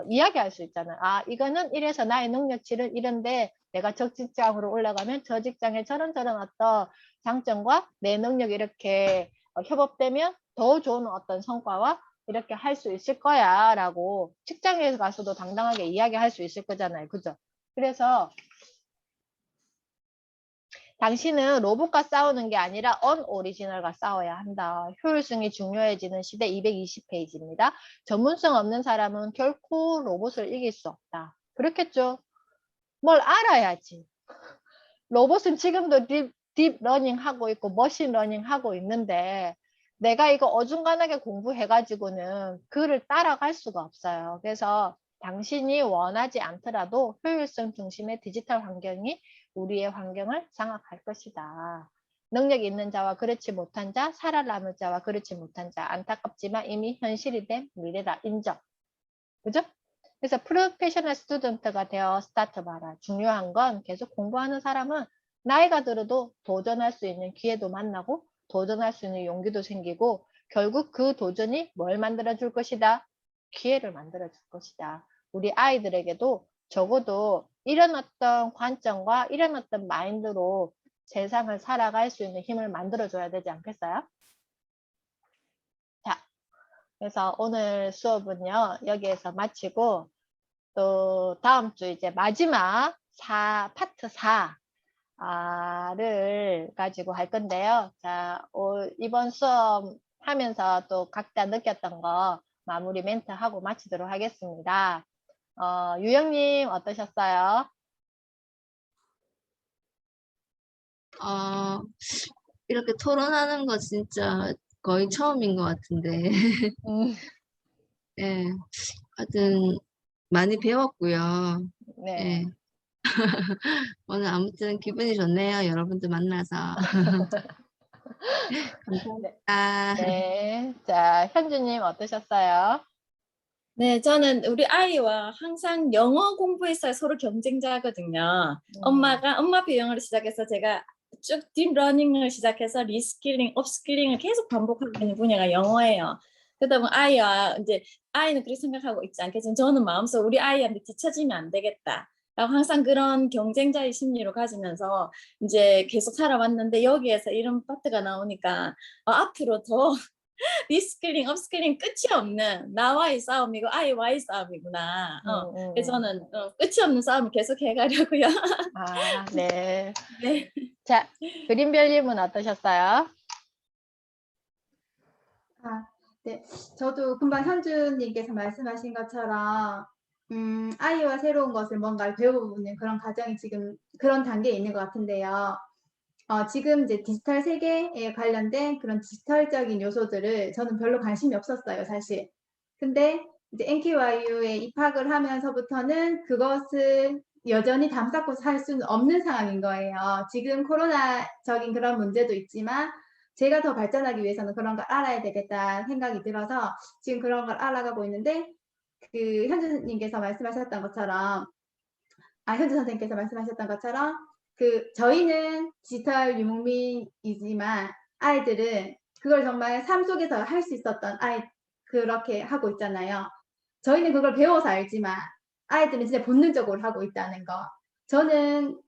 이야기할 수 있잖아요. 이거는 이래서 나의 능력치는 이런데 내가 저 직장으로 올라가면 저 직장에 저런 어떤 장점과 내 능력이 이렇게 협업되면 더 좋은 어떤 성과와 이렇게 할 수 있을 거야 라고 직장에 가서도 당당하게 이야기할 수 있을 거잖아요. 그죠? 그래서 당신은 로봇과 싸우는 게 아니라 언오리지널과 싸워야 한다. 효율성이 중요해지는 시대 220페이지입니다. 전문성 없는 사람은 결코 로봇을 이길 수 없다. 그렇겠죠? 뭘 알아야지. 로봇은 지금도 딥러닝 하고 있고 머신러닝 하고 있는데 내가 이거 어중간하게 공부해가지고는 그를 따라갈 수가 없어요. 그래서 당신이 원하지 않더라도 효율성 중심의 디지털 환경이 우리의 환경을 장악할 것이다. 능력이 있는 자와 그렇지 못한 자, 살아남을 자와 그렇지 못한 자, 안타깝지만 이미 현실이 된 미래다. 인정. 그죠? 그래서 프로페셔널 스튜던트가 되어 스타트 봐라. 중요한 건 계속 공부하는 사람은 나이가 들어도 도전할 수 있는 기회도 만나고 도전할 수 있는 용기도 생기고 결국 그 도전이 뭘 만들어 줄 것이다? 기회를 만들어 줄 것이다. 우리 아이들에게도 적어도 이런 어떤 관점과 이런 어떤 마인드로 세상을 살아갈 수 있는 힘을 만들어 줘야 되지 않겠어요? 자, 그래서 오늘 수업은요, 여기에서 마치고, 또 다음 주 이제 마지막 파트 4를 가지고 할 건데요. 자, 이번 수업 하면서 또 각자 느꼈던 거 마무리 멘트 하고 마치도록 하겠습니다. 유영님 어떠셨어요? 이렇게 토론하는 거 진짜 거의 처음인 것 같은데. 예, 하여튼 많이 배웠고요. 네. 예. 오늘 아무튼 기분이 좋네요. 여러분들 만나서. 감사합니다. 네. 자, 현주님 어떠셨어요? 네, 저는 우리 아이와 항상 영어 공부에서 서로 경쟁자거든요. 엄마 비영어를 시작해서 제가 쭉 딥러닝을 시작해서 리스킬링, 업스킬링을 계속 반복하고 있는 분야가 영어예요. 그러다 보면 아이는 그렇게 생각하고 있지 않겠지만 저는 마음속으로 우리 아이한테 뒤처지면 안 되겠다. 라고 항상 그런 경쟁자의 심리로 가지면서 이제 계속 살아왔는데 여기에서 이런 파트가 나오니까 앞으로 더 리스킬링, 업스킬링 끝이 없는 나와의 싸움이고 아이와의 싸움이구나. 그래서 저는 끝이 없는 싸움을 계속 해가려고요. 네. 네. 자, 그린별님은 어떠셨어요? 네. 저도 금방 현주님께서 말씀하신 것처럼 아이와 새로운 것을 뭔가를 배우는 그런 과정이 지금 그런 단계에 있는 것 같은데요. 지금 이제 디지털 세계에 관련된 그런 디지털적인 요소들을 저는 별로 관심이 없었어요, 사실. 근데 이제 NKYU에 입학을 하면서부터는 그것을 여전히 담쌓고 살 수는 없는 상황인 거예요. 지금 코로나적인 그런 문제도 있지만 제가 더 발전하기 위해서는 그런 걸 알아야 되겠다 생각이 들어서 지금 그런 걸 알아가고 있는데 현주님께서 말씀하셨던 것처럼 현주 선생님께서 말씀하셨던 것처럼 저희는 디지털 유목민이지만 아이들은 그걸 정말 삶 속에서 할 수 있었던 그렇게 하고 있잖아요. 저희는 그걸 배워서 알지만 아이들은 진짜 본능적으로 하고 있다는 거. 저는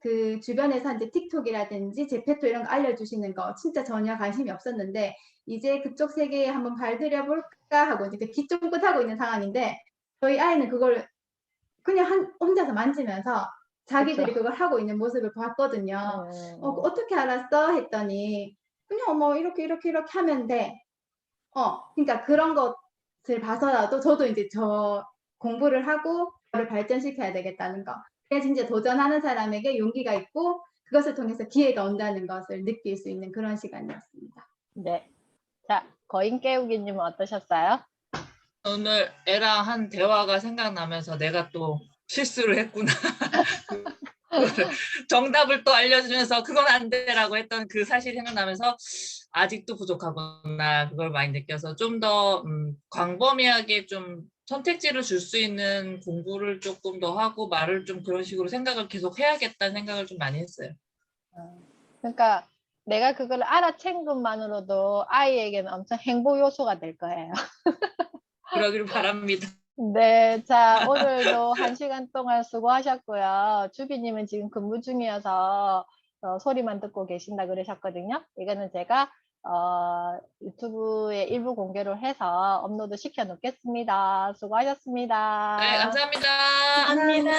주변에서 이제 틱톡이라든지 제페토 이런 거 알려주시는 거 진짜 전혀 관심이 없었는데 이제 그쪽 세계에 한번 발들여볼까 하고 이제 기쫑긋하고 있는 상황인데 저희 아이는 그걸 그냥 혼자서 만지면서 자기들이 그걸 하고 있는 모습을 봤거든요. 어떻게 알았어? 했더니 그냥 뭐 이렇게 하면 돼. 그러니까 그런 것을 봐서라도 저도 이제 공부를 하고 그걸 발전시켜야 되겠다는 거. 그래야 진짜 도전하는 사람에게 용기가 있고 그것을 통해서 기회가 온다는 것을 느낄 수 있는 그런 시간이었습니다. 네. 자, 거인 깨우기님은 어떠셨어요? 오늘 애랑 한 대화가 생각나면서 내가 또 실수를 했구나. 정답을 또 알려주면서 그건 안 돼라고 했던 그 사실이 생각나면서 아직도 부족하구나 그걸 많이 느껴서 좀 더 광범위하게 좀 선택지를 줄 수 있는 공부를 조금 더 하고 말을 좀 그런 식으로 생각을 계속 해야겠다는 생각을 좀 많이 했어요. 그러니까 내가 그걸 알아챈 것만으로도 아이에게는 엄청 행복 요소가 될 거예요. 그러기를 바랍니다. 네, 자, 오늘도 1시간 동안 수고하셨고요. 주비님은 지금 근무 중이어서 소리만 듣고 계신다 그러셨거든요. 이거는 제가 유튜브에 일부 공개를 해서 업로드 시켜 놓겠습니다. 수고하셨습니다. 네, 감사합니다. 감사합니다.